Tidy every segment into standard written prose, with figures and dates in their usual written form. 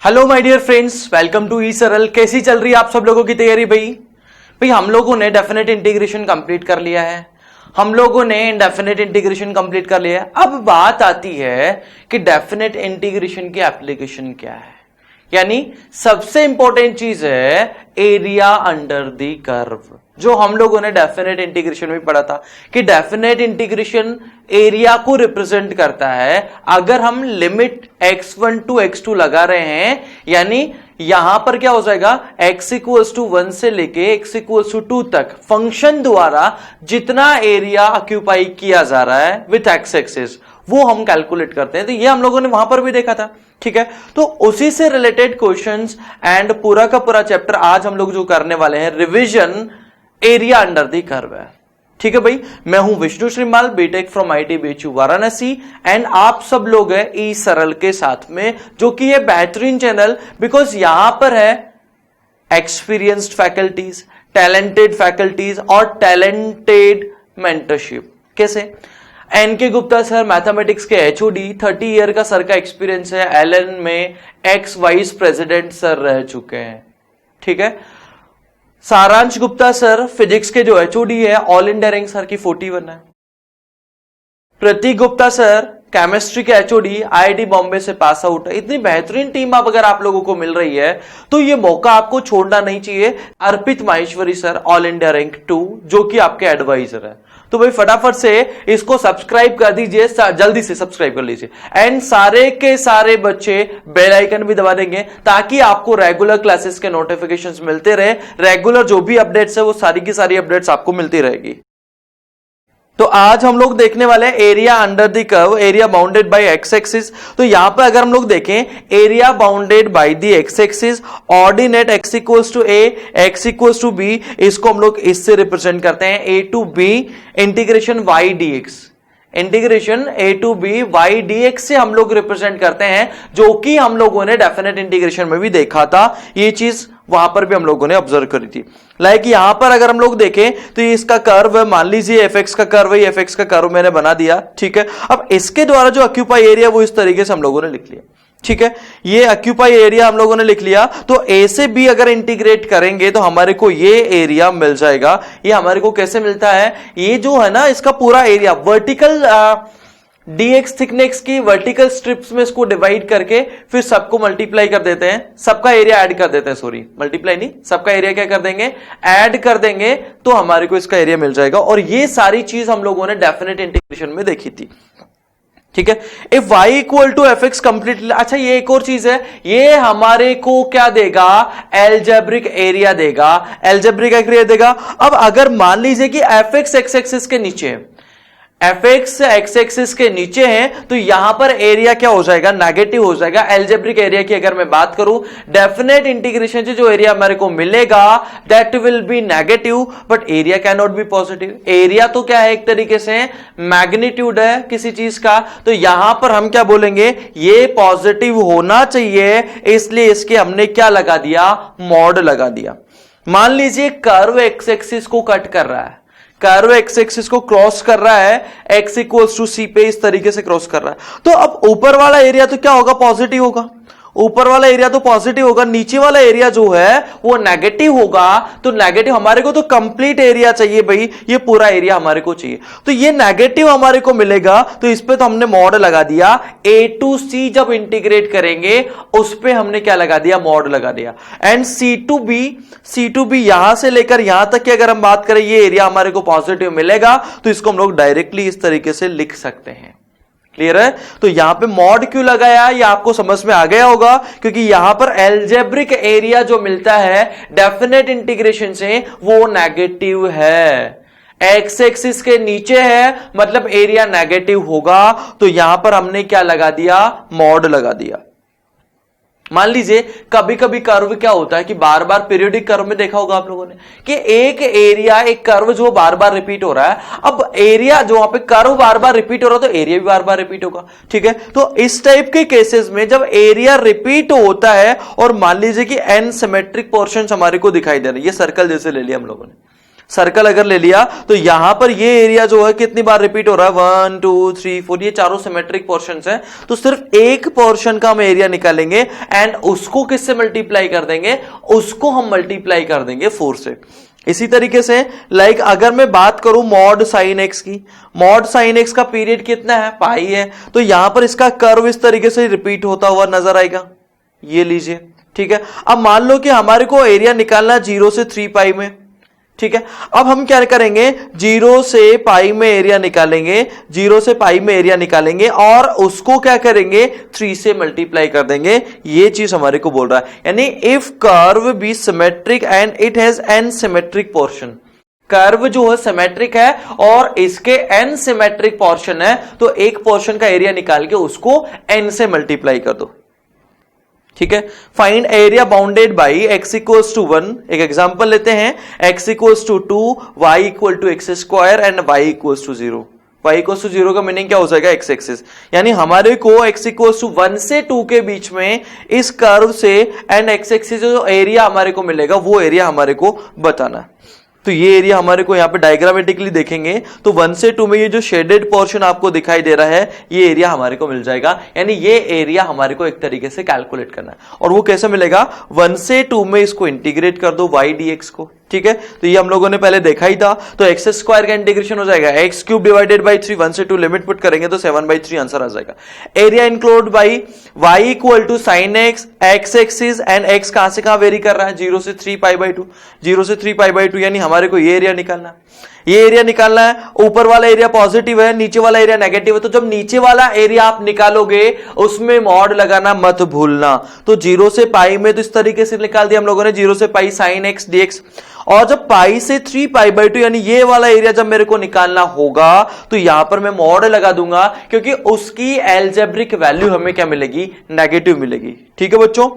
Hello my dear friends, welcome to e Saral. कैसी चल रही है आप सब लोगों की तैयारी? भाई हम लोगों ने डेफिनेट इंटीग्रेशन कंप्लीट कर लिया है। हम लोगों ने इंडेफिनेट इंटीग्रेशन कंप्लीट कर लिया है। अब बात आती है कि डेफिनेट इंटीग्रेशन की एप्लीकेशन क्या है, यानी सबसे इंपॉर्टेंट चीज है एरिया अंडर द कर्व, जो हम लोगों ने डेफिनेट इंटीग्रेशन में पढ़ा था कि डेफिनेट इंटीग्रेशन एरिया को रिप्रेजेंट करता है। अगर हम लिमिट x1 टू x2 लगा रहे हैं, यानी यहां पर क्या हो जाएगा, x इक्वल्स टू 1 से लेके x इक्वल्स टू 2 तक फंक्शन द्वारा जितना एरिया ऑक्यूपाई किया जा रहा है विथ एक्स एक्सिस, वो हम कैलकुलेट करते हैं। तो ये हम लोगों ने वहां पर भी देखा था, ठीक है। तो उसी से रिलेटेड क्वेश्चंस एंड पूरा का पूरा चैप्टर आज हम लोग जो करने वाले हैं, revision area under the curve है, ठीक है भाई। मैं हूं Vishnu Shrimal, BTech from IT BHU Varanasi, and आप सब लोग हैं ई सरल के साथ में, जो कि ये बेहतरीन चैनल, बिकॉज यहां पर है एक्सपीरियंस्ड फैकल्टीज, टैलेंटेड फैकल्टीज और टैलेंटेड मेंटरशिप। कैसे? एनके गुप्ता सर मैथमेटिक्स के एचओडी, 30 ईयर का सर का एक्सपीरियंस है, एलएन में एक्स वाइस प्रेसिडेंट सर रह चुके हैं, ठीक है। सारांश गुप्ता सर फिजिक्स के जो एचओडी है, ऑल इंडिया रैंक सर की 41 है। प्रतीक गुप्ता सर केमिस्ट्री के एचओडी, आईआईटी बॉम्बे से पास आउट है। इतनी बेहतरीन टीम अब अगर आप लोगों को मिल रही है तो ये मौका आपको छोड़ना नहीं चाहिए। Arpit Maheshwari sir all India rank 2, जो कि आपके एडवाइजर है। तो भाई फटाफट से इसको सब्सक्राइब कर दीजिए, जल्दी से सब्सक्राइब कर लीजिए, एंड सारे के सारे बच्चे बेल आइकन भी दबा देंगे ताकि आपको रेगुलर क्लासेस के नोटिफिकेशंस मिलते रहे। रेगुलर जो भी अपडेट्स है वो सारी की सारी अपडेट्स आपको मिलती रहेगी। तो आज हम लोग देखने वाले हैं area under the curve, area bounded by x axis. तो यहां पर अगर हम लोग देखें, area bounded by the x axis, ordinate x equals to a, x equals to b, इसको हम लोग इससे रिप्रेजेंट करते हैं a to b integration y d x. Integration a to b y d x से हम लोग रिप्रेजेंट करते हैं, जो कि हम लोगों ने डेफिनेट इंटीग्रेशन में भी देखा था। ये चीज वहां पर भी हम लोगों ने ऑब्जर्व करी थी। लाइक यहां पर अगर हम लोग देखें तो ये इसका कर्व है, मान लीजिए एफ एक्स का कर्व है, एफ एक्स का कर्व मैंने बना दिया, ठीक है। अब इसके द्वारा जो ऑक्यूपाई एरिया वो इस तरीके से हम लोगों ने लिख लिया, ठीक है। ये ऑक्यूपाई एरिया हम लोगों ने लिख लिया। तो ए से बी अगर इंटीग्रेट करेंगे तो हमारे को ये एरिया मिल जाएगा। ये हमारे को कैसे मिलता है, ये जो है ना इसका पूरा एरिया वर्टिकल dx थिकनेस की वर्टिकल स्ट्रिप्स में इसको डिवाइड करके फिर सबको मल्टीप्लाई कर देते हैं, सबका एरिया ऐड कर देते हैं, सॉरी मल्टीप्लाई नहीं, सबका एरिया क्या कर देंगे, ऐड कर देंगे, तो हमारे को इसका एरिया मिल जाएगा। और ये सारी चीज हम लोगों ने डेफिनेट इंटीग्रेशन में देखी थी, ठीक है। If y equal to f x completely, अच्छा ये एक और चीज है, ये हमारे को क्या देगा, एल्जेब्रिक एरिया देगा, एल्जेब्रिक एरिया देगा। अब अगर मान लीजिए कि एफ एक्स एक्स एक्सिस के नीचे है, एफ एक्स एक्स एक्सिस के नीचे है, तो यहां पर एरिया क्या हो जाएगा, नेगेटिव हो जाएगा। एल्जेब्रिक एरिया की अगर मैं बात करूं, डेफिनेट इंटीग्रेशन से जो एरिया हमारे को मिलेगा that will be negative, but area can not be positive. Area तो क्या है, एक तरीके से मैग्नीट्यूड है किसी चीज का, तो यहां पर हम क्या बोलेंगे, ये पॉजिटिव होना चाहिए, इसलिए इसके हमने क्या लगा दिया, मॉड लगा दिया। मान लीजिए कर्व एक्स एक्सिस को कट कर रहा है, कर्व एक्स एक्सिस को क्रॉस कर रहा है, एक्स इक्वल्स टू सी पे इस तरीके से क्रॉस कर रहा है। तो अब ऊपर वाला एरिया तो क्या होगा, पॉजिटिव होगा, ऊपर वाला एरिया तो पॉजिटिव होगा, नीचे वाला एरिया जो है वो नेगेटिव होगा। तो नेगेटिव हमारे को तो कंप्लीट एरिया चाहिए भाई, ये पूरा एरिया हमारे को चाहिए। तो ये नेगेटिव हमारे को मिलेगा, तो इस पे तो हमने मॉड लगा दिया। ए टू सी जब इंटीग्रेट करेंगे उस पे हमने क्या लगा दिया, मॉड लगा दिया। एंड सी टू बी यहां से लेकर यहां तक की अगर हम बात करें, ये एरिया हमारे को पॉजिटिव मिलेगा, तो इसको हम लोग डायरेक्टली इस तरीके से लिख सकते हैं। क्लियर है? तो यहां पे मॉड क्यों लगाया, ये आपको समझ में आ गया होगा, क्योंकि यहां पर एल्जेब्रिक एरिया जो मिलता है डेफिनेट इंटीग्रेशन से वो नेगेटिव है। एक्स एक्सिस के नीचे है मतलब एरिया नेगेटिव होगा, तो यहां पर हमने क्या लगा दिया, मॉड लगा दिया। मान लीजिए कभी कभी कर्व क्या होता है कि बार बार पीरियोडिक कर्व में देखा होगा आप लोगों ने कि एक एरिया, एक कर्व जो बार बार रिपीट हो रहा है। अब एरिया जो वहां पे कर्व बार बार रिपीट हो रहा है तो एरिया भी बार बार रिपीट होगा, ठीक है। तो इस टाइप के केसेस में जब एरिया रिपीट होता है और मान लीजिए कि एन सिमेट्रिक पोर्शंस हमारे को दिखाई दे रहे हैं, ये सर्कल जैसे ले लिया हम लोगों ने, सर्कल अगर ले लिया तो यहां पर ये एरिया जो है कितनी बार रिपीट हो रहा है, 1 2 3 4, ये चारों सिमेट्रिक पोर्शंस हैं। तो सिर्फ एक पोर्शन का हम एरिया निकालेंगे एंड उसको किससे मल्टीप्लाई कर देंगे, उसको हम मल्टीप्लाई कर देंगे 4 से। इसी तरीके से लाइक अगर मैं बात करूं मॉड साइन एक्स की, मॉड साइन एक्स का पीरियड कितना है, पाई है, तो यहां पर इसका कर्व इस तरीके से रिपीट होता हुआ नजर आएगा, ये लीजिए, ठीक है। अब मान लो कि हमारे को एरिया निकालना 0 से 3 पाई में, ठीक है। अब हम क्या करेंगे, 0 से पाई में एरिया निकालेंगे, 0 से पाई में एरिया निकालेंगे और उसको क्या करेंगे, 3 से मल्टीप्लाई कर देंगे। ये चीज हमारे को बोल रहा है, यानी if curve be symmetric and it has an symmetric portion, curve जो है सिमेट्रिक है और इसके n सिमेट्रिक पोर्शन है, तो एक पोर्शन का एरिया निकाल के उसको n से मल्टीप्लाई कर दो, ठीक है। Find area bounded by x equals to 1, एक एग्जांपल लेते हैं, x equals to 2, y equal to x square and y equals to 0। y equals to 0 का मीनिंग क्या हो जाएगा, x एक्सिस, यानी हमारे को x इक्वल्स टू 1 से 2 के बीच में इस कर्व से एंड x एक्सिस जो एरिया हमारे को मिलेगा वो एरिया हमारे को बताना है। तो ये एरिया हमारे को यहाँ पे डायग्रामेटिकली देखेंगे तो 1 से 2 में ये जो शेडेड पोर्शन आपको दिखाई दे रहा है, ये एरिया हमारे को मिल जाएगा, यानी ये एरिया हमारे को एक तरीके से कैलकुलेट करना है। और वो कैसे मिलेगा, 1 से 2 में इसको इंटीग्रेट कर दो y dx को, ठीक है। तो ये हम लोगों ने पहले देखा ही था, तो एक्स स्क्वायर का इंटीग्रेशन हो जाएगा एक्स क्यूब डिवाइडेड बाई 3, 1 से 2 लिमिट पुट करेंगे तो 7/3 आंसर आ जाएगा। Area include by y equal to sine x, x axis and x कहां से कहां वेरी कर रहा है, 0 से 3 π/2, 0 से 3 π/2, यानी हमारे को ये एरिया निकालना है, ये एरिया निकालना है। ऊपर वाला एरिया पॉजिटिव है, नीचे वाला एरिया नेगेटिव है, तो जब नीचे वाला एरिया आप निकालोगे उसमें मॉड लगाना मत भूलना। तो 0 से पाई में तो इस तरीके से निकाल दिया हम लोगों ने, 0 से पाई साइन एक्स dx, और जब पाई से 3 π/2 यानी ये वाला एरिया जब मेरे को निकालना होगा तो यहां पर मैं मॉड लगा दूंगा, क्योंकि उसकी एल्जेब्रिक वैल्यू हमें क्या मिलेगी, नेगेटिव मिलेगी, ठीक है बच्चों।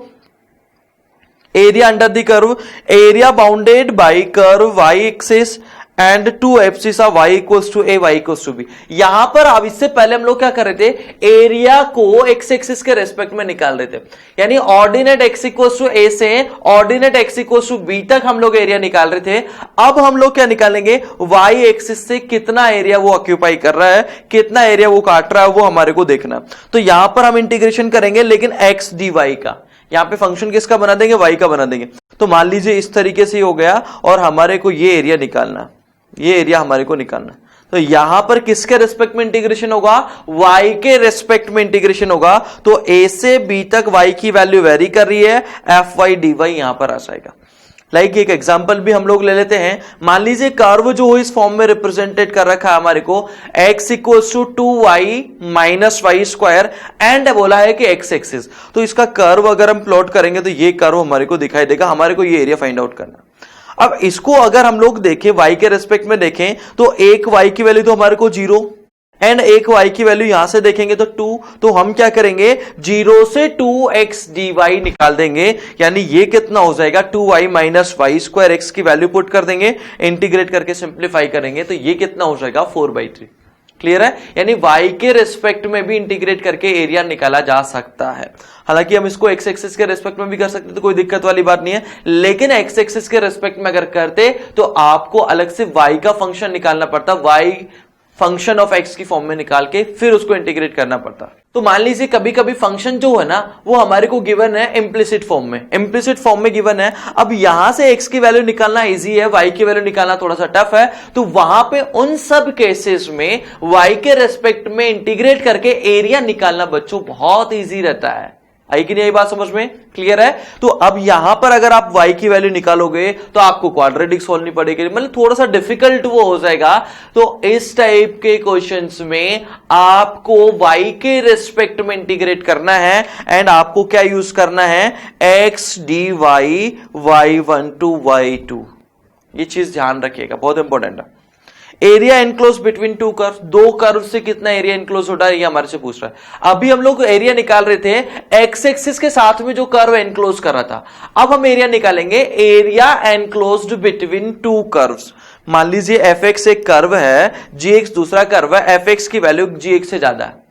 Area under the curve, area bounded by curve y axis and 2 abscissa of y equals to a, y equals to b। यहां पर अब इससे पहले हम लोग क्या कर रहे थे, एरिया को x एक्सिस के रेस्पेक्ट में निकाल रहे थे, यानी ordinate x equals to a से ordinate x equals to b तक हम लोग एरिया निकाल रहे थे। अब हम लोग क्या निकालेंगे, y एक्सिस से कितना एरिया वो ऑक्यूपाई कर रहा है, कितना एरिया वो काट रहा है, वो हमारे को देखना। तो यहां पर हम इंटीग्रेशन करेंगे लेकिन x dy का, यहां पे फंक्शन किसका बना देंगे, y का बना देंगे। तो मान लीजिए इस तरीके से हो गया और हमारे को ये एरिया निकालना, ये एरिया हमारे को निकालना। तो यहां पर किसके रेस्पेक्ट में इंटीग्रेशन होगा, y के रेस्पेक्ट में इंटीग्रेशन होगा। तो a से b तक y की वैल्यू वेरी कर रही है, fy dy यहां पर आ जाएगा। लाइक एक एग्जांपल भी हम लोग ले लेते हैं, मान लीजिए कर्व जो इस फॉर्म में रिप्रेजेंटेड कर रखा है हमारे को, x equals to 2y minus y square and बोला है कि x एक्सिस। तो इसका कर्व अगर हम प्लॉट करेंगे तो ये कर्व हमारे को दिखाई देगा, हमारे को ये एरिया फाइंड आउट करना। अब इसको अगर हम लोग देखें y के रेस्पेक्ट में देखें तो एक y की वैल्यू तो हमारे को 0 एंड एक y की वैल्यू यहां से देखेंगे तो 2, तो हम क्या करेंगे 0 से 2x dy निकाल देंगे, यानी ये कितना हो जाएगा 2y minus y square, x की वैल्यू पुट कर देंगे, इंटीग्रेट करके सिंप्लीफाई करेंगे तो ये कितना हो जाएगा 4/3। क्लियर है, यानी y के रेस्पेक्ट में भी इंटीग्रेट करके एरिया निकाला जा सकता है। हालांकि हम इसको x एक्सिस के रेस्पेक्ट में भी कर सकते तो कोई दिक्कत वाली बात नहीं है, लेकिन x एक्सिस के रेस्पेक्ट में अगर करते तो आपको अलग से y का फंक्शन निकालना पड़ता, y फंक्शन ऑफ x की फॉर्म में निकाल के फिर उसको इंटीग्रेट करना पड़ता। तो मान लीजिए कभी कभी फंक्शन जो है ना वो हमारे को गिवन है इम्प्लिसिट फॉर्म में, इम्प्लिसिट फॉर्म में गिवन है। अब यहां से x की वैल्यू निकालना इजी है, y की वैल्यू निकालना थोड़ा सा टफ है, तो वहां पे उन सब केसेस में y के रेस्पेक्ट में इंटीग्रेट करके एरिया निकालना बच्चों बहुत इजी रहता है। आई कि नहीं आई बात समझ में, क्लियर है। तो अब यहां पर अगर आप y की वैल्यू निकालोगे तो आपको क्वाड्रेटिक सोल्व पड़ेगी, मतलब थोड़ा सा डिफिकल्ट वो हो जाएगा। तो इस टाइप के क्वेश्चंस में आपको y के रेस्पेक्ट में इंटीग्रेट करना है एंड आपको क्या यूज करना है, x dy y1 to y2। ये चीज ध्यान रखिएगा, बहुत इंपॉर्टेंट है। Area enclose between two curve, दो कर्व से कितना एरिया एनक्लोज होता है ये हमारे से पूछ रहा है। अभी हम लोग एरिया निकाल रहे थे एक्स एक्सिस के साथ में जो कर्व एनक्लोज कर रहा था, अब हम एरिया निकालेंगे area enclosed between two curves. मान लीजिए एफ एक्स एक कर्व है, जी एक्स दूसरा कर्व है, एफ एक्स की वैल्यू जी एक्स से ज्यादा है,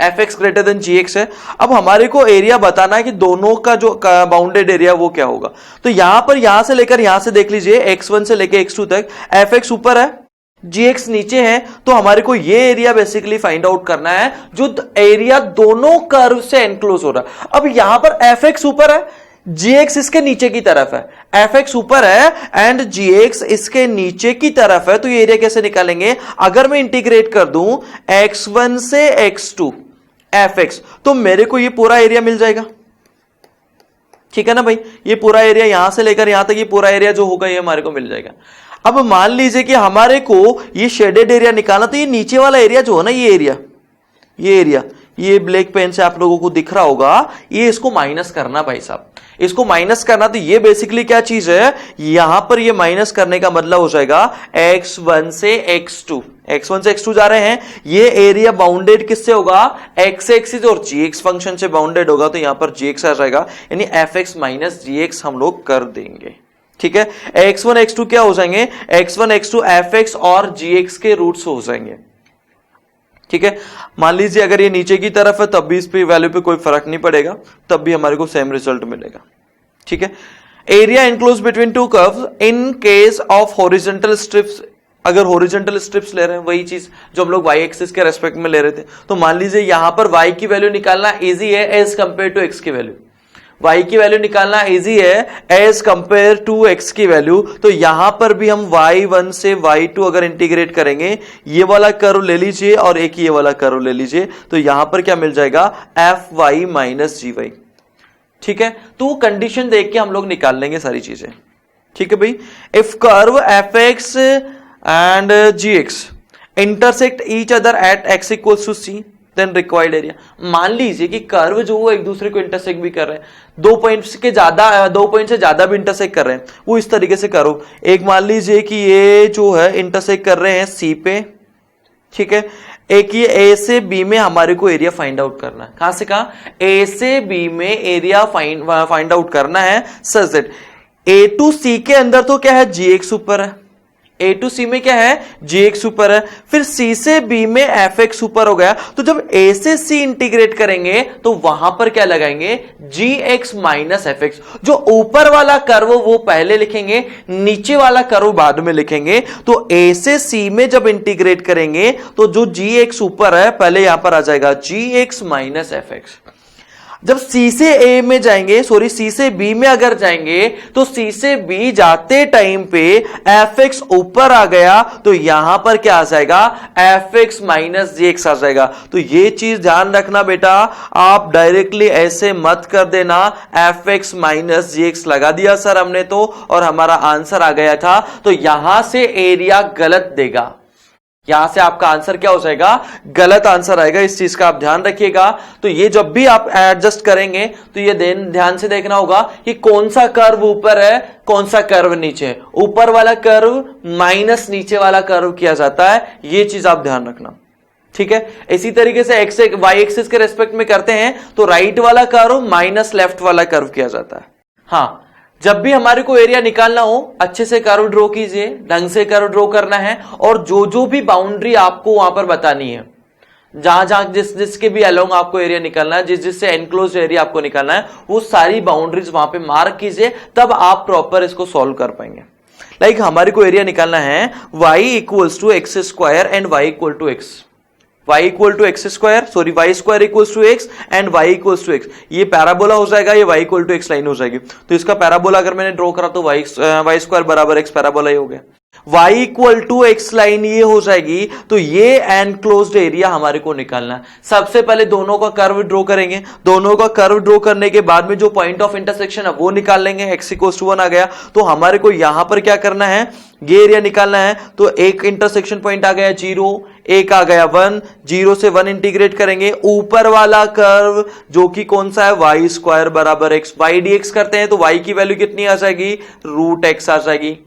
एफ एक्स ग्रेटर देन जी एक्स है। अब हमारे को एरिया बताना है कि दोनों का जो बाउंडेड एरिया वो क्या होगा। तो यहां पर यहां से लेकर यहां से देख लीजिए x1 से लेकर x2 तक एफ एक्स ऊपर है, जी एक्स नीचे है, तो हमारे को ये एरिया बेसिकली फाइंड आउट करना है जो एरिया दोनों कर्व से एनक्लोज हो रहा है। अब यहां पर एफ एक्स ऊपर है, जी एक्स इसके नीचे की तरफ है, एफ एक्स ऊपर है एंड जी एक्स इसके नीचे की तरफ है, तो ये एरिया कैसे निकालेंगे? अगर मैं इंटीग्रेट कर दूं x1 से x2 एफ एक्स, तो मेरे को ये पूरा एरिया मिल जाएगा। ठीक है ना भाई, ये पूरा एरिया यहां से लेकर यहां तक ये पूरा एरिया जो होगा ये हमारे को मिल जाएगा। अब मान लीजिए कि हमारे को ये शेडेड एरिया निकालना, तो ये नीचे वाला एरिया जो है ना, ये एरिया ये ब्लैक पेन से आप लोगों को दिख रहा होगा, ये इसको माइनस करना भाई साहब, इसको माइनस करना। तो ये बेसिकली क्या चीज है, यहां पर ये माइनस करने का मतलब हो जाएगा x1 से x2 जा रहे हैं, ये एरिया बाउंडेड किससे होगा? x एक्सिस और gx फंक्शन से बाउंडेड होगा, तो यहां पर gx आ जाएगा, यानी fx माइनस gx हम लोग कर देंगे। ठीक है, x1 x2 क्या हो जाएंगे? x1 x2 fx और gx के रूट्स हो जाएंगे। ठीक है, मान लीजिए अगर ये नीचे की तरफ है तब भी इस पे वैल्यू पे कोई फर्क नहीं पड़ेगा, तब भी हमारे को सेम रिजल्ट मिलेगा। ठीक है, area enclose between two curves in case of horizontal strips, अगर हॉरिजॉन्टल स्ट्रिप्स ले रहे हैं, वही चीज जो हम लोग वाई एक्सिस के रेस्पेक्ट में ले रहे थे, तो मान लीजिए यहां पर वाई की वैल्यू निकालना इजी है एज कंपेयर टू एक्स की वैल्यू, y की वैल्यू निकालना इजी है एज कंपेयर टू x की वैल्यू। तो यहां पर भी हम y1 से y2 अगर इंटीग्रेट करेंगे, ये वाला कर्व ले लीजिए और एक ये वाला कर्व ले लीजिए, तो यहां पर क्या मिल जाएगा? fy minus gy। ठीक है, तो कंडीशन देख के हम लोग निकाल लेंगे सारी चीजें। ठीक है भाई, if curve fx and gx intersect each other at x equals to c then required area. मान लीजिए कि कर्व जो वो एक दूसरे को इंटरसेक्ट भी कर रहे हैं, 2 पॉइंट से ज्यादा भी इंटरसेक्ट कर रहे हैं, वो इस तरीके से करो। एक मान लीजिए कि ये जो है इंटरसेक्ट कर रहे हैं सी पे, ठीक है, एक ये ए से बी में हमारे को एरिया फाइंड आउट करना है। कहां से कहा? ए से बी में एरिया फाइंड आउट करना है सच दैट ए टू सी के अंदर तो क्या है? जी एक्स ऊपर है, ए टू सी में क्या है? जी एक्स ऊपर है, फिर सी से बी में एफ एक्स ऊपर हो गया। तो जब ए से सी इंटीग्रेट करेंगे तो वहां पर क्या लगाएंगे? जी एक्स माइनस एफ एक्स। जो ऊपर वाला कर्व वो पहले लिखेंगे, नीचे वाला कर्व बाद में लिखेंगे। तो ए से सी में जब इंटीग्रेट करेंगे तो जो जी एक्स ऊपर है पहले यहां पर आ जाएगा जी एक्स माइनस एफ एक्स। जब सी से ए में जाएंगे, सॉरी सी से बी में अगर जाएंगे, तो सी से बी जाते टाइम पे एफ एक्स ऊपर आ गया, तो यहां पर क्या आ जाएगा? F x minus g x आ जाएगा। तो ये चीज ध्यान रखना बेटा, आप डायरेक्टली ऐसे मत कर देना F x minus g x लगा दिया सर हमने तो और हमारा आंसर आ गया था, तो यहां से एरिया गलत देगा, यहां से आपका आंसर क्या हो जाएगा? गलत आंसर आएगा। इस चीज का आप ध्यान रखिएगा। तो ये जब भी आप एडजस्ट करेंगे तो ये ध्यान से देखना होगा कि कौन सा कर्व ऊपर है, कौन सा कर्व नीचे है। ऊपर वाला कर्व माइनस नीचे वाला कर्व किया जाता है, ये चीज आप ध्यान रखना। ठीक है, इसी तरीके से एक्स वाई एक्सिस के रेस्पेक्ट में करते हैं तो राइट वाला कर्व माइनस लेफ्ट वाला कर्व किया जाता है। हाँ, जब भी हमारे को एरिया निकालना हो अच्छे से कर्व ड्रॉ कीजिए, ढंग से कर्व ड्रॉ करना है और जो भी बाउंड्री आपको वहां पर बतानी है, जहां जिसके भी अलोंग आपको एरिया निकालना है, जिससे एनक्लोज एरिया आपको निकालना है, वो सारी बाउंड्रीज वहां पे मार्क कीजिए, तब आप प्रॉपर इसको सॉल्व कर पाएंगे। लाइक हमारे को एरिया निकालना है y equals to x square and y equal to x, y equal to x square, sorry y square equals to x and y equals to x. ये पैराबोला हो जाएगा, ये y equal to x line हो जाएगी। तो इसका parabola अगर मैंने ड्रॉ करा तो y स्क्वायर बराबर एक्स पैराबोला ही हो गया। y equal to x line ये हो जाएगी, तो ये एनक्लोज्ड एरिया हमारे को निकालना है। सबसे पहले दोनों का कर्व ड्रॉ करेंगे, दोनों का कर्व ड्रॉ करने के बाद में जो पॉइंट ऑफ इंटरसेक्शन है वो निकाल लेंगे। x इक्वल टू 1 आ गया, तो हमारे को यहां पर क्या करना है? ये एरिया निकालना है। तो एक इंटरसेक्शन पॉइंट आ गया 0, एक आ गया 1, 0 से 1 इंटीग्रेट करेंगे। ऊपर वाला कर्व जो कि कौन सा है? y स्क्वायर बराबर एक्स, y dx करते हैं तो y की वैल्यू कितनी आ जाएगी? रूट एक्स आ जाएगी।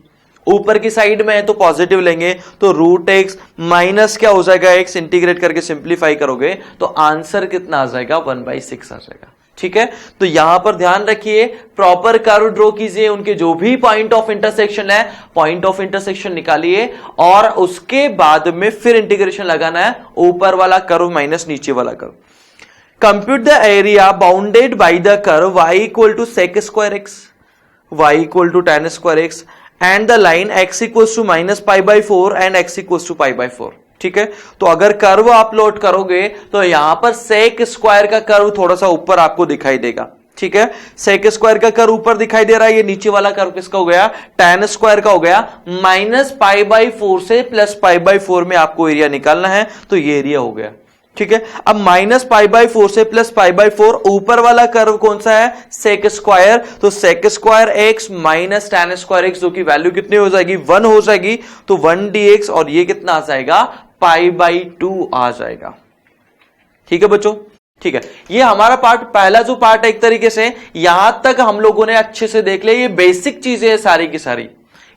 ऊपर की साइड में है तो पॉजिटिव लेंगे, तो रूट एक्स माइनस क्या हो जाएगा? एक्स। इंटीग्रेट करके सिंप्लीफाई करोगे तो आंसर कितना आ जाएगा? 1/6 आ जाएगा। ठीक है, तो यहां पर ध्यान रखिए, प्रॉपर कर्व ड्रॉ कीजिए, उनके जो भी पॉइंट ऑफ इंटरसेक्शन है, पॉइंट ऑफ इंटरसेक्शन निकालिए और उसके बाद में फिर इंटीग्रेशन लगाना है ऊपर वाला कर्व माइनस नीचे वाला curve. Compute the area bounded by the curve y equal to sec square x, y equal to tan square x and the line x equals to -π/4 and x equals to π/4। ठीक है, तो अगर curve आप plot करोगे तो यहां पर sec square का कर्व थोड़ा सा ऊपर आपको दिखाई देगा। ठीक है, सेक स्क्वायर का कर्व ऊपर दिखाई दे रहा है, ये नीचे वाला कर्व किसका हो गया, tan स्क्वायर का हो गया। -π/4 से +π/4 में आपको एरिया निकालना है, तो ये एरिया हो गया। ठीक है, अब -π/4 से +π/4 ऊपर वाला कर्व कौन सा है, सेक स्क्वायर, तो sec square x minus tan square x, जो की वैल्यू कितनी हो जाएगी, 1 हो जाएगी, तो 1dx, और ये कितना आ जाएगा, π/2 आ जाएगा। ठीक है बच्चों, ठीक है, ये हमारा पार्ट, पहला जो पार्ट है एक तरीके से यहां तक हम लोगों ने अच्छे से देख लिया। ये बेसिक चीजें हैं सारी की सारी,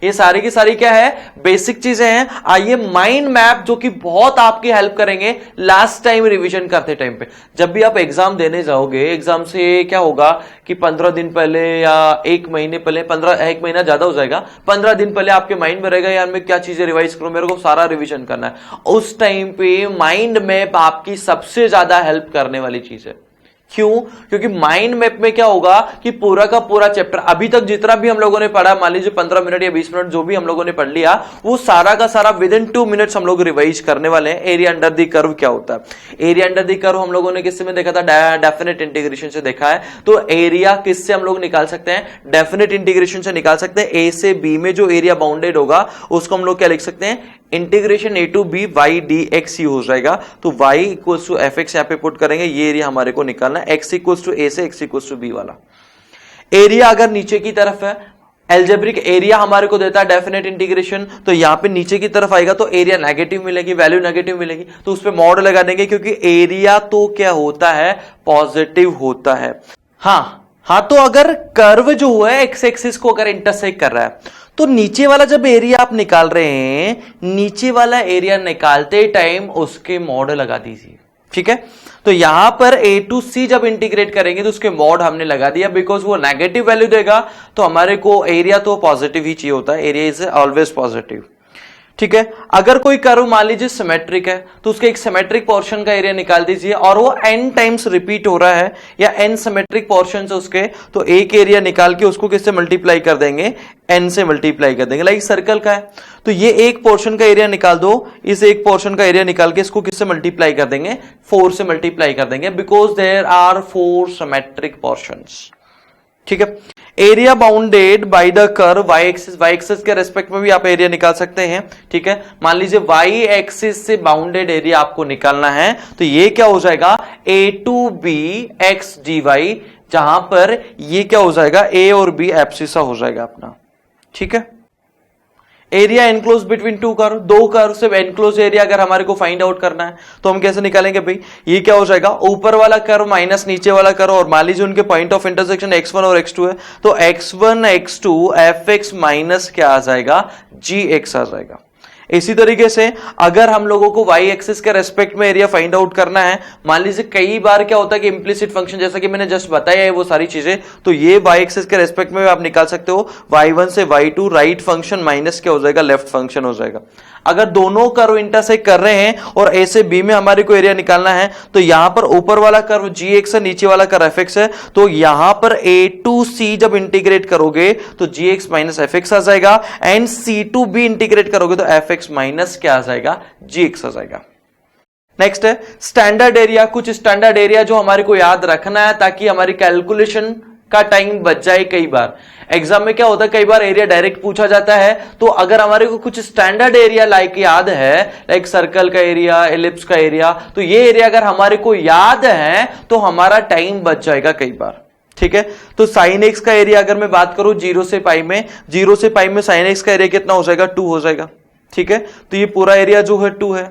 ये सारी की सारी क्या है, बेसिक चीजें हैं। आइए माइंड मैप, जो कि बहुत आपकी हेल्प करेंगे लास्ट टाइम रिवीजन करते टाइम पे। जब भी आप एग्जाम देने जाओगे, एग्जाम से क्या होगा कि 15 दिन पहले या 1 महीने पहले, 1 महीना ज्यादा हो जाएगा, 15 दिन पहले आपके माइंड में रहेगा यार मैं क्या चीजें रिवाइज करूं, मेरे को सारा रिवीजन करना है। उस टाइम पे माइंड मैप आपकी सबसे ज्यादा हेल्प करने वाली चीज है। क्यों? क्योंकि माइंड मैप में क्या होगा कि पूरा का पूरा चैप्टर अभी तक जितना भी हम लोगों ने पढ़ा, मान लीजिए 15 मिनट या 20 मिनट जो भी हम लोगों ने पढ़ लिया, वो सारा का सारा विद इन 2 मिनट्स हम लोग रिवाइज करने वाले हैं। एरिया अंडर द कर्व क्या होता है, एरिया अंडर द कर्व हम लोगों ने किससे में देखा था, डेफिनेट इंटीग्रेशन से देखा है। तो एरिया किससे हम लोग निकाल सकते हैं, डेफिनेट इंटीग्रेशन से निकाल सकते हैं। ए से बी में जो एरिया बाउंडेड होगा उसको हम लोग क्या लिख सकते हैं, integration a to b y dx ही हो जाएगा। तो y equals to f x यहां पे पुट करेंगे, ये एरिया हमारे को निकालना है, x इक्वल्स टू a से x इक्वल्स टू b वाला एरिया। अगर नीचे की तरफ है, एल्जेब्रिक एरिया हमारे को देता है डेफिनेट इंटीग्रेशन, तो यहां पे नीचे की तरफ आएगा तो एरिया नेगेटिव मिलेगी, वैल्यू नेगेटिव मिलेगी, तो उस पर मॉड लगा देंगे, क्योंकि एरिया तो क्या होता है, पॉजिटिव होता है। हाँ, तो अगर कर्व जो है एक्स एक्सिस को अगर इंटरसेक्ट कर रहा है, तो नीचे वाला जब एरिया आप निकाल रहे हैं, नीचे वाला एरिया निकालते टाइम उसके मॉड लगा दीजिए। ठीक है, तो यहां पर a to c जब इंटीग्रेट करेंगे तो उसके मॉड हमने लगा दिया, बिकॉज वो नेगेटिव वैल्यू देगा, तो हमारे को एरिया तो पॉजिटिव ही चाहिए होता है, एरिया इज ऑलवेज पॉजिटिव। ठीक है, अगर कोई कर्व मान लीजिए सिमेट्रिक है, तो उसके एक सिमेट्रिक पोर्शन का एरिया निकाल दीजिए, और वो n टाइम्स रिपीट हो रहा है या n सिमेट्रिक पोर्शन है उसके, तो एक एरिया निकाल के उसको किससे मल्टीप्लाई कर देंगे, n से मल्टीप्लाई कर देंगे। लाइक सर्कल का है, तो ये एक पोर्शन का एरिया निकाल दो, इस एक पोर्शन का एरिया निकाल के इसको किससे मल्टीप्लाई कर देंगे, 4 से मल्टीप्लाई कर देंगे, because there are 4 symmetric portions. ठीक है, area bounded by the curve y axis के रेस्पेक्ट में भी आप एरिया निकाल सकते हैं। ठीक है, मान लीजिए y एक्सिस से बाउंडेड एरिया आपको निकालना है, तो ये क्या हो जाएगा, a to b x dy, जहां पर ये क्या हो जाएगा, a और b एब्सिसा हो जाएगा अपना। ठीक है, area enclose between two curve, दो कर्व से एनक्लोज एरिया अगर हमारे को फाइंड आउट करना है तो हम कैसे निकालेंगे भाई, ये क्या हो जाएगा, ऊपर वाला कर्व माइनस नीचे वाला कर्व, और मान लीजिए उनके पॉइंट ऑफ इंटरसेक्शन x1 और x2 है, तो x1 x2 fx माइनस क्या आ जाएगा, gx आ जाएगा। इसी तरीके से अगर हम लोगों को y एक्सिस के रेस्पेक्ट में एरिया फाइंड आउट करना है, मान लीजिए कई बार क्या होता है कि इंप्लिसिट फंक्शन, जैसा कि मैंने जस्ट बताया है वो सारी चीजें, तो ये y एक्सिस के रेस्पेक्ट में आप निकाल सकते हो, y1 से y2 राइट फंक्शन माइनस क्या हो जाएगा, लेफ्ट फंक्शन हो जाएगा। अगर दोनों कर्व इंटरसेक्ट कर रहे हैं और a से b में हमारे को एरिया निकालना है, तो यहां पर ऊपर वाला कर्व gx है, नीचे वाला कर्व fx है, तो यहां पर a to c जब इंटीग्रेट करोगे तो gx माइनस fx आ जाएगा, and c to b integrate करोगे तो fx माइनस क्या आ जाएगा, gx आ जाएगा। नेक्स्ट है स्टैंडर्ड एरिया। कुछ स्टैंडर्ड एरिया जो हमारे को याद रखना है ताकि हमारी कैलकुलेशन का टाइम बच जाए। कई बार एग्जाम में क्या होता है, कई बार एरिया डायरेक्ट पूछा जाता है, तो अगर हमारे को कुछ स्टैंडर्ड एरिया लाइक याद है, लाइक सर्कल का एरिया, एलिप्स का एरिया, तो ये एरिया अगर हमारे को याद है तो हमारा टाइम बच जाएगा कई बार। ठीक है, तो साइन एक्स का एरिया अगर मैं बात करूं 0 से पाई में साइन एक्स का एरिया कितना हो जाएगा, 2 हो जाएगा। ठीक है, तो ये पूरा एरिया जो है 2 है।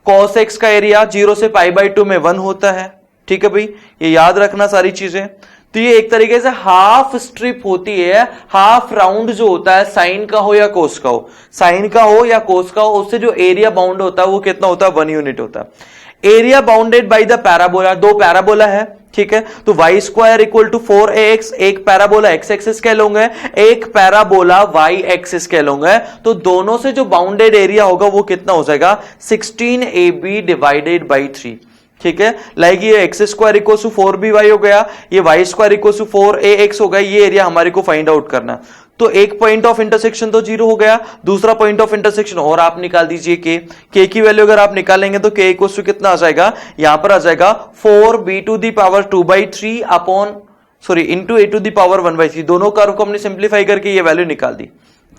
कॉस एक्स का एरिया 0 से π/2 में 1 होता है। ठीक है भाई, ये याद रखना सारी चीजें। तो ये एक तरीके से हाफ स्ट्रिप होती है, हाफ राउंड जो होता है, साइन का हो या कोस का हो, साइन का हो या कोस का हो, उससे जो एरिया बाउंड होता है वो कितना होता है, 1 यूनिट होता है। Area bounded by the parabola, दो पैराबोला है। ठीक है, तो y square equal to 4ax, एक पैराबोला x एक्सिस कह लूंगा, एक पैराबोला y एक्सिस कह लूंगा, तो दोनों से जो बाउंडेड एरिया होगा वो कितना हो जाएगा, 16ab डिवाइडेड बाई 3। ठीक है, लाइक ये x square equal to 4by हो गया, ये Y square equal to 4ax हो गया, ये एरिया हमारे को फाइंड आउट करना। तो एक पॉइंट ऑफ इंटरसेक्शन तो 0 हो गया, दूसरा पॉइंट ऑफ इंटरसेक्शन और आप निकाल दीजिए के की वैल्यू अगर आप निकालेंगे तो के इक्वल टू कितना आ जाएगा, यहां पर आ जाएगा 4b⁻2/3 अपॉन इंटू a⁻1/3। दोनों कर्व को हमने सिंप्लीफाई करके ये वैल्यू निकाल दी।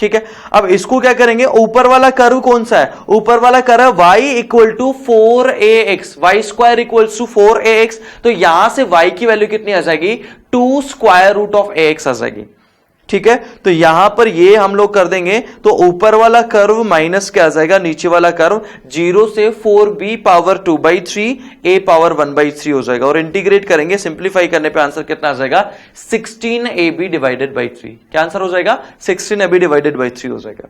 ठीक है, अब इसको क्या करेंगे, ऊपर वाला कर्व कौन सा है, ऊपर वाला curve y equal to 4ax, y square equal to 4ax, तो यहां से y की वैल्यू कितनी आ जाएगी, 2√ax आ जाएगी। ठीक है, तो यहां पर ये हम लोग कर देंगे तो ऊपर वाला कर्व माइनस क्या आ जाएगा, नीचे वाला कर्व 0 से 4b⁻2/3 a⁻1/3 हो जाएगा, और इंटीग्रेट करेंगे, सिंप्लीफाई करने पे आंसर कितना आ जाएगा, 16ab/3। क्या आंसर हो जाएगा, 16ab/3 हो जाएगा।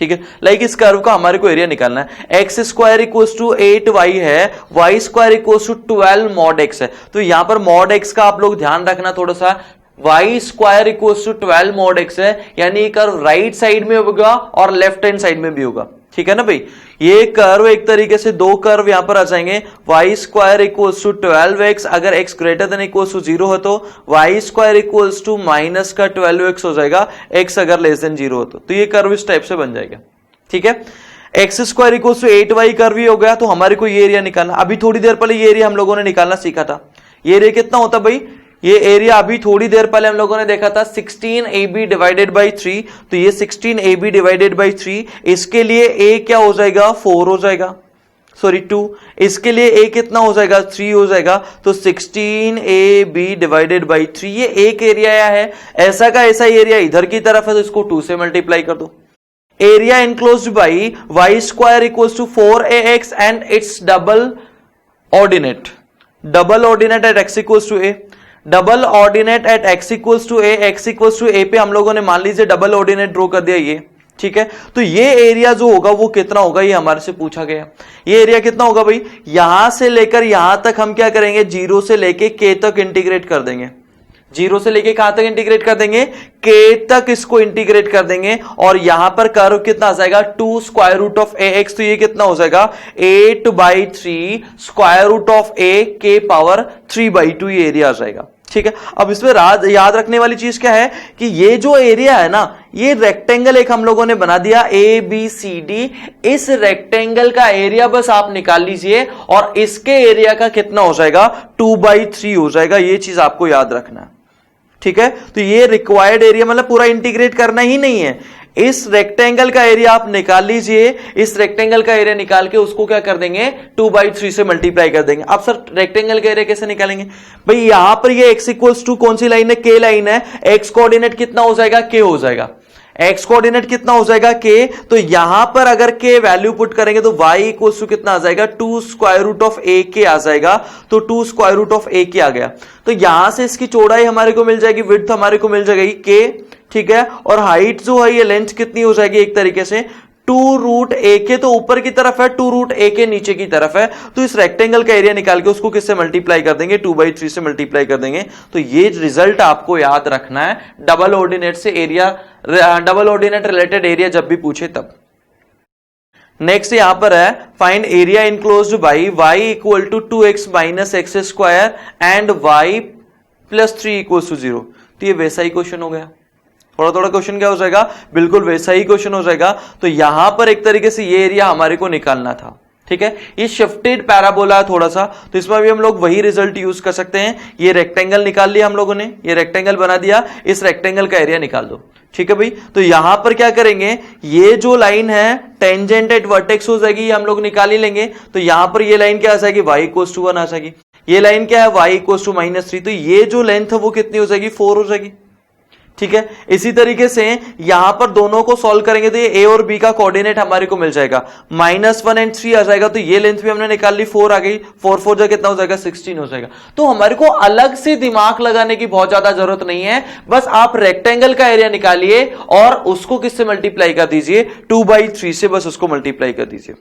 ठीक है, लाइक इस कर्व का हमारे को एरिया निकालना है, x square equals to 8y है, y square equals to 12 mod x है। तो यहां पर mod x का आप लोग ध्यान रखना थोड़ा सा, y square equals to 12 mod x है, यानी कर्व राइट साइड में होगा और लेफ्ट हैंड साइड में भी होगा। ठीक है ना भाई, ये कर्व एक तरीके से दो कर्व यहां पर आ जाएंगे, Y square equals to 12x, अगर x greater than equals to 0 हो तो y square equals to minus का 12x हो जाएगा, x अगर लेस देन 0 हो तो ये कर्व इस टाइप से बन जाएगा। ठीक है, x square equals to 8y curve ही हो गया, तो हमारे को ये एरिया निकालना। अभी थोड़ी देर पहले ये एरिया हम लोगों ने निकालना सीखा था, ये एरिया कितना होता भाई, ये एरिया अभी थोड़ी देर पहले हम लोगों ने देखा था 16ab/3, तो ये 16ab/3, इसके लिए a क्या हो जाएगा, 4 हो जाएगा, 2, इसके लिए a कितना हो जाएगा, 3 हो जाएगा, तो 16ab/3 ये एक एरिया है, ऐसा का ऐसा एरिया इधर की तरफ है, तो इसको 2 से मल्टीप्लाई कर दो। Area enclosed by y square equals to 4ax and its double ordinate at x equals to a, double ordinate at x equals to a, x equals to a पे हम लोगों ने मान लीजिए डबल ऑर्डिनेट ड्रॉ कर दिया ये। ठीक है, तो ये एरिया जो होगा वो कितना होगा, ये हमारे से पूछा गया, ये एरिया कितना होगा भाई, यहां से लेकर यहां तक हम क्या करेंगे, 0 से लेके k तक इंटीग्रेट कर देंगे, 0 से लेके कहां तक इंटीग्रेट कर देंगे, k तक इसको इंटीग्रेट कर देंगे, और यहां पर कर्व कितना आ जाएगा, 2√ax, तो ये कितना हो जाएगा 8/3 √a k पावर 3/2 ये एरिया आ जाएगा। ठीक है, अब इसमें याद रखने वाली चीज क्या है कि ये जो एरिया है ना, ये रेक्टेंगल एक हम लोगों ने बना दिया ABCD, इस रेक्टेंगल का एरिया बस आप निकाल लीजिए और इसके एरिया का कितना हो जाएगा, 2/3 हो जाएगा, ये चीज आपको याद रखना है। ठीक है, तो ये रिक्वायर्ड एरिया मतलब पूरा इंटीग्रेट करना ही नहीं है, इस रेक्टेंगल का एरिया आप निकाल लीजिए, इस रेक्टेंगल का एरिया निकाल के उसको क्या कर देंगे, 2/3 से मल्टीप्लाई कर देंगे। अब सर रेक्टेंगल का एरिया कैसे निकालेंगे भाई, यहां पर ये x इक्वल्स टू कौन सी लाइन है, k लाइन है, x कोऑर्डिनेट कितना हो जाएगा, k हो जाएगा, x कोऑर्डिनेट कितना हो जाएगा, k, तो यहां पर अगर k वैल्यू पुट करेंगे तो y इक्वल्स टू कितना आ जाएगा, 2√ak आ जाएगा, तो 2√ak आ गया, तो यहां से इसकी चौड़ाई हमारे को मिल जाएगी, विड्थ हमारे को मिल जाएगी k। ठीक है, और हाइट जो है ये लेंथ कितनी हो जाएगी, एक तरीके से 2√ak, तो ऊपर की तरफ है, 2√ak नीचे की तरफ है, तो इस रेक्टेंगल का एरिया निकाल के उसको किससे मल्टीप्लाई कर देंगे, 2/3 से मल्टीप्लाई कर देंगे, तो ये रिजल्ट आपको याद रखना है, डबल ऑर्डिनेट से area, double ordinate related area जब भी पूछे तब। नेक्स्ट यहां पर है, find area enclosed by y equal to 2x minus x square and y plus 3 equal to 0। तो ये वैसा ही क्वेश्चन हो गया, थोड़ा क्वेश्चन क्या हो जाएगा, बिल्कुल वैसा ही क्वेश्चन हो जाएगा। तो यहां पर एक तरीके से ये एरिया हमारे को निकालना था। ठीक है, ये शिफ्टेड पैराबोला है थोड़ा सा, तो इसमें भी हम लोग वही रिजल्ट यूज कर सकते हैं। ये रेक्टेंगल निकाल लिया हम लोगों ने, ये रेक्टेंगल बना दिया, इस रेक्टेंगल का एरिया निकाल दो। ठीक है भाई, तो यहां पर क्या करेंगे, ये जो लाइन है टेंजेंट एट वर्टेक्स हो जाएगी, ये हम लोग निकाल ही लेंगे। तो यहां पर ये लाइन क्या आ जाएगी, y इक्वल्स टू 1 आ जाएगी, ये लाइन क्या है, y इक्वल्स टू -3, तो ये जो लेंथ है वो कितनी हो जाएगी, 4 हो जाएगी। ठीक है, इसी तरीके से यहां पर दोनों को सॉल्व करेंगे तो ये a और b का कोऑर्डिनेट हमारे को मिल जाएगा, -1 एंड 3 आ जाएगा, तो ये लेंथ भी हमने निकाल ली, 4 आ गई, 4 जा कितना हो जाएगा, 16 हो जाएगा। तो हमारे को अलग से दिमाग लगाने की बहुत ज्यादा जरूरत नहीं है, बस आप रेक्टेंगल का एरिया निकालिए और उसको किससे मल्टीप्लाई कर दीजिए, 2/3 से बस उसको मल्टीप्लाई कर दीजिए।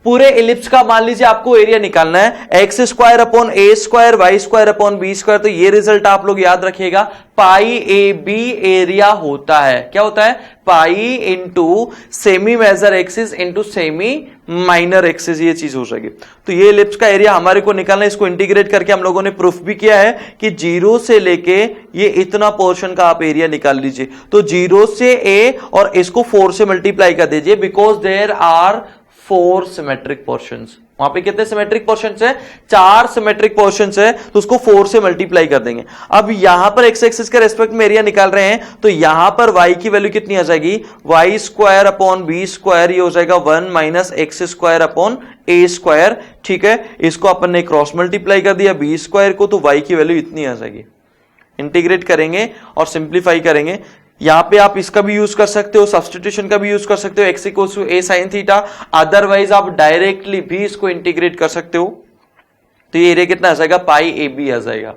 पूरे इलिप्स का मान लीजिए आपको एरिया निकालना है, x square upon a square y square upon b square, तो ये रिजल्ट आप लोग याद रखिएगा, पाई ए बी एरिया होता है। क्या होता है? Pi into semi major axis into semi minor axis, ये चीज हो जाएगी। तो ये इलिप्स का एरिया हमारे को निकालना है, इसको इंटीग्रेट करके हम लोगों ने प्रूफ भी किया है कि 0 से लेके ये इतना पोर्शन का आप एरिया निकाल लीजिए। तो 0 से ए और इसको 4 से मल्टीप्लाई कर दीजिए, because there are 4 symmetric portions. वहां पे कितने सिमेट्रिक पोर्शंस है? 4 सिमेट्रिक पोर्शंस है, तो उसको 4 से मल्टीप्लाई कर देंगे। अब यहां पर एक्स एक्सिस के रेस्पेक्ट में एरिया निकाल रहे हैं, तो यहां पर y की वैल्यू कितनी आ जाएगी? Y square upon b square, ये हो जाएगा 1 minus x square upon a square. ठीक है, इसको अपन ने क्रॉस मल्टीप्लाई कर दिया बी स्क्वायर को, तो y की वैल्यू इतनी आ जाएगी। इंटीग्रेट करेंगे और सिंप्लीफाई करेंगे। यहां पे आप इसका भी यूज कर सकते हो, सब्स्टिट्यूशन का भी यूज कर सकते हो, x equals to a sine theta. Otherwise आप डायरेक्टली भी इसको इंटीग्रेट कर सकते हो। तो ये एरिया कितना आ जाएगा? पाई ए बी आ जाएगा।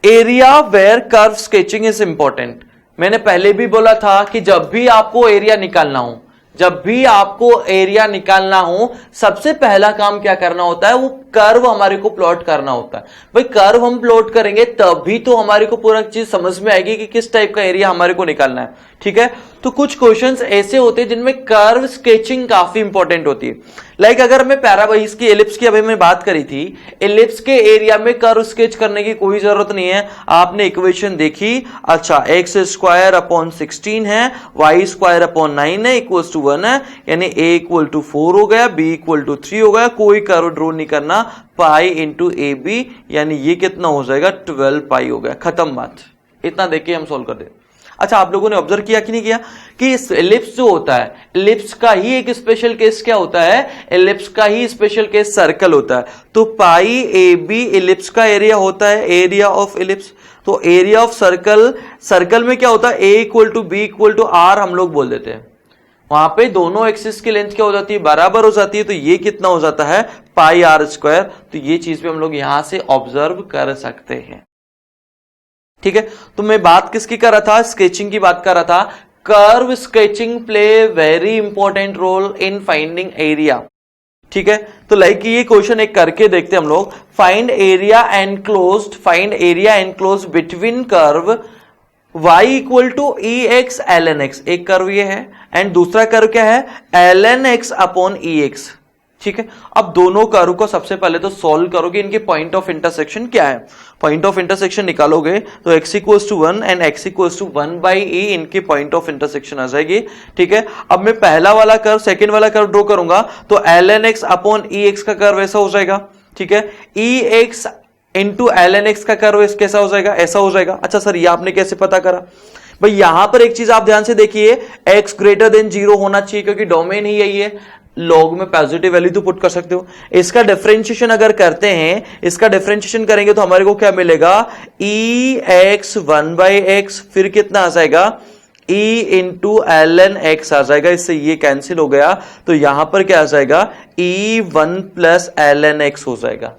Area where curve sketching is important. मैंने पहले भी बोला था कि जब भी आपको एरिया निकालना हो, जब भी आपको एरिया निकालना हो, सबसे पहला काम क्या करना होता है? वो कर्व हमारे को प्लॉट करना होता है। भाई कर्व हम प्लॉट करेंगे तभी तो हमारे को पूरा चीज समझ में आएगी कि किस टाइप का एरिया हमारे को निकालना है। ठीक है, तो कुछ क्वेश्चंस ऐसे होते हैं जिनमें कर्व स्केचिंग काफी इंपॉर्टेंट होती है। लाइक अगर मैं पैराबोलिस की एलिप्स की अभी मैं बात करी थी, एलिप्स के एरिया में कर्व स्केच करने की कोई जरूरत नहीं है। आपने इक्वेशन देखी, अच्छा एक्स स्क्वायर अपॉन 16 है, वाई स्क्वायर अपॉन 9 है, इक्वल्स टू 1 है, यानी ए इक्वल टू 4 हो गया, बी इक्वल टू 3 हो गया। कोई कर्व ड्रॉ नहीं करना, पाई इंटू ए बी, यानी ये कितना हो जाएगा? 12 पाई हो गया, खत्म बात। इतना देखिए हम सोल्व कर दे। अच्छा, आप लोगों ने ऑब्जर्व किया कि नहीं किया कि इस एलिप्स जो होता है, एलिप्स का ही एक स्पेशल केस क्या होता है? एलिप्स का ही स्पेशल केस सर्कल होता है। तो पाई ए बी एलिप्स का एरिया होता है, एरिया ऑफ एलिप्स। तो एरिया ऑफ सर्कल, सर्कल में क्या होता है? A equal to b equal to r हम लोग बोल देते हैं। वहां पे दोनों एक्सिस की लेंथ क्या हो जाती है? बराबर हो जाती है। तो ये कितना हो जाता है? पाई आर स्क्वायर। तो ये चीज भी हम लोग यहां से ऑब्जर्व कर सकते हैं। ठीक है, तो मैं बात किसकी कर रहा था? स्केचिंग की बात कर रहा था। Curve sketching play very important role in finding area. ठीक है, तो लाइक ये क्वेश्चन एक करके देखते हैं हम लोग। Find area enclosed, find area enclosed between curve y equal to e x l n x, एक कर्व ये है, एंड दूसरा कर्व क्या है? L n x upon e x. ठीक है, अब दोनों कर्व को सबसे पहले तो सॉल्व करोगे, इनके पॉइंट ऑफ इंटरसेक्शन क्या है? पॉइंट ऑफ इंटरसेक्शन निकालोगे तो x equals to 1 and x equals to 1 by e, इनकी पॉइंट ऑफ इंटरसेक्शन आ जाएगी। ठीक है, अब मैं पहला वाला कर्व सेकंड वाला कर्व ड्रॉ करूंगा, तो l n x upon e x का कर्व ऐसा हो जाएगा। ठीक है, e x into l n x का कर्व कैसा हो जाएगा? ऐसा हो जाएगा। अच्छा सर, ये आपने कैसे पता करा? भाई यहां पर एक चीज आप ध्यान से देखिए, x ग्रेटर देन 0 होना चाहिए, क्योंकि डोमेन ही यही है। लॉग में पॉजिटिव वैल्यू तो पुट कर सकते हो। इसका डिफरेंशिएशन अगर करते हैं, इसका डिफरेंशिएशन करेंगे तो हमारे को क्या मिलेगा? ई एक्स 1 बाई एक्स, फिर कितना आ जाएगा? E into l n x आ जाएगा। इससे ये कैंसिल हो गया, तो यहां पर क्या आ जाएगा? ई 1 प्लस एल एन एक्स हो जाएगा।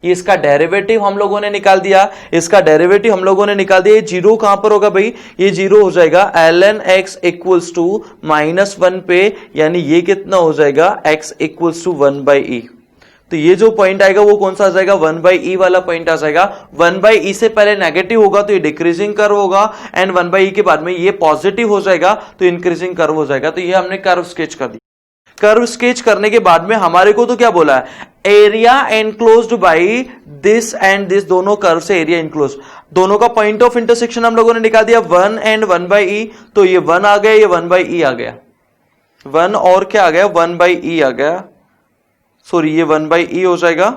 ये इसका डेरिवेटिव हम लोगों ने निकाल दिया, इसका डेरिवेटिव हम लोगों ने निकाल दिया। ये जीरो कहां पर होगा भाई? ये जीरो हो जाएगा l n x equals to -1 पे, यानी ये कितना हो जाएगा? x equals to 1 by e. तो ये जो पॉइंट आएगा वो कौन सा आ जाएगा? 1 बाई ई वाला पॉइंट आ जाएगा। 1 बाई ई से पहले नेगेटिव होगा तो ये डिक्रीजिंग कर्व होगा, एंड 1 बाई ई के बाद में ये पॉजिटिव हो जाएगा तो इंक्रीजिंग कर्व हो जाएगा। तो ये हमने कर्व स्केच कर दी। कर्व स्केच करने के बाद में हमारे को तो क्या बोला है? Area enclosed by this and this, दोनों कर्व से एरिया एनक्लोज, दोनों का पॉइंट ऑफ इंटरसेक्शन हम लोगों ने निकाल दिया 1 एंड 1 बाई ई। तो ये 1 आ गया, ये 1 बाई ई आ गया, 1 और क्या आ गया? 1 बाई ई आ गया, सॉरी ये 1 बाई ई हो जाएगा।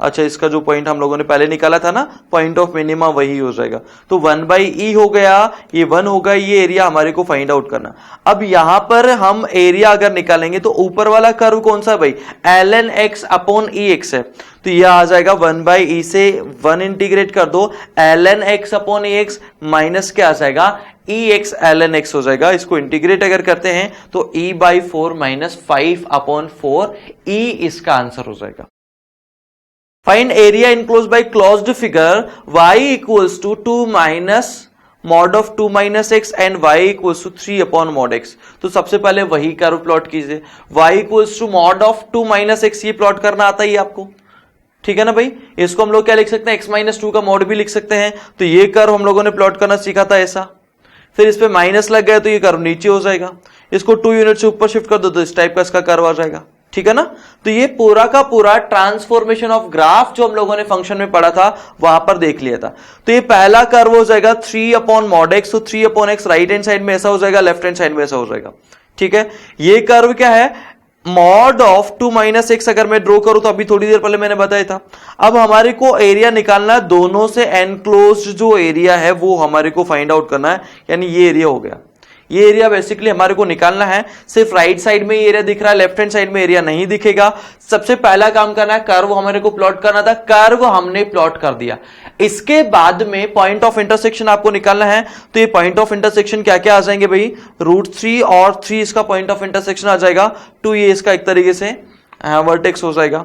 अच्छा, इसका जो पॉइंट हम लोगों ने पहले निकाला था ना, पॉइंट ऑफ मिनिमा, वही हो जाएगा। तो 1 बाई ई हो गया, ये 1 होगा, ये एरिया हमारे को फाइंड आउट करना। अब यहां पर हम एरिया अगर निकालेंगे तो ऊपर वाला कर्व कौन सा भाई? L n x upon e x है, तो यह आ जाएगा 1 बाई ई से 1 इंटीग्रेट कर दो, L n x upon e x minus क्या आ जाएगा? ई एक्स एल एन एक्स हो जाएगा। इसको इंटीग्रेट अगर करते हैं तो ई बाई 4 माइनस 5 अपॉन 4, ई इसका आंसर हो जाएगा। Find area enclosed by closed figure y equals to 2 minus mod of 2 minus x and y equals to 3 upon mod x. तो सबसे पहले वही कर्व प्लॉट कीजिए, y equals to mod of 2 minus x, ये plot करना आता ही आपको, ठीक है ना भाई। इसको हम लोग क्या लिख सकते हैं, x माइनस 2 का मॉड भी लिख सकते हैं। तो ये कर्व हम लोगों ने प्लॉट करना सीखा था ऐसा, फिर इस पे माइनस लग गया तो ये कर्व नीचे हो जाएगा, इसको 2 यूनिट से ऊपर शिफ्ट कर दो तो इस टाइप का इसका कर्व आ जाएगा, ठीक है ना। तो ये पूरा का पूरा ट्रांसफॉर्मेशन ऑफ ग्राफ जो हम लोगों ने फंक्शन में पढ़ा था वहां पर देख लिया था। तो ये पहला कर्व हो जाएगा 3 अपॉन मॉड एक्स, तो 3 upon x right hand side में ऐसा हो जाएगा, लेफ्ट हैंड साइड में ऐसा हो जाएगा, ठीक है। ये कर्व क्या है, मॉड ऑफ 2 माइनस एक्स अगर मैं ड्रॉ करूं तो अभी थोड़ी देर पहले मैंने बताया था। अब हमारे को एरिया निकालना है, दोनों से एनक्लोज्ड जो एरिया है वो हमारे को फाइंड आउट करना है, यानी ये एरिया हो गया। ये एरिया बेसिकली हमारे को निकालना है। सिर्फ राइट साइड में ये एरिया दिख रहा है, लेफ्ट हैंड साइड में एरिया नहीं दिखेगा। सबसे पहला काम करना है, कर्व हमारे को प्लॉट करना था, कर्व हमने प्लॉट कर दिया। इसके बाद में पॉइंट ऑफ इंटरसेक्शन आपको निकालना है। तो ये पॉइंट ऑफ इंटरसेक्शन क्या क्या आ जाएंगे भाई, √3 और 3 इसका पॉइंट ऑफ इंटरसेक्शन आ जाएगा, 2 ये इसका एक तरीके से वर्टेक्स हो जाएगा,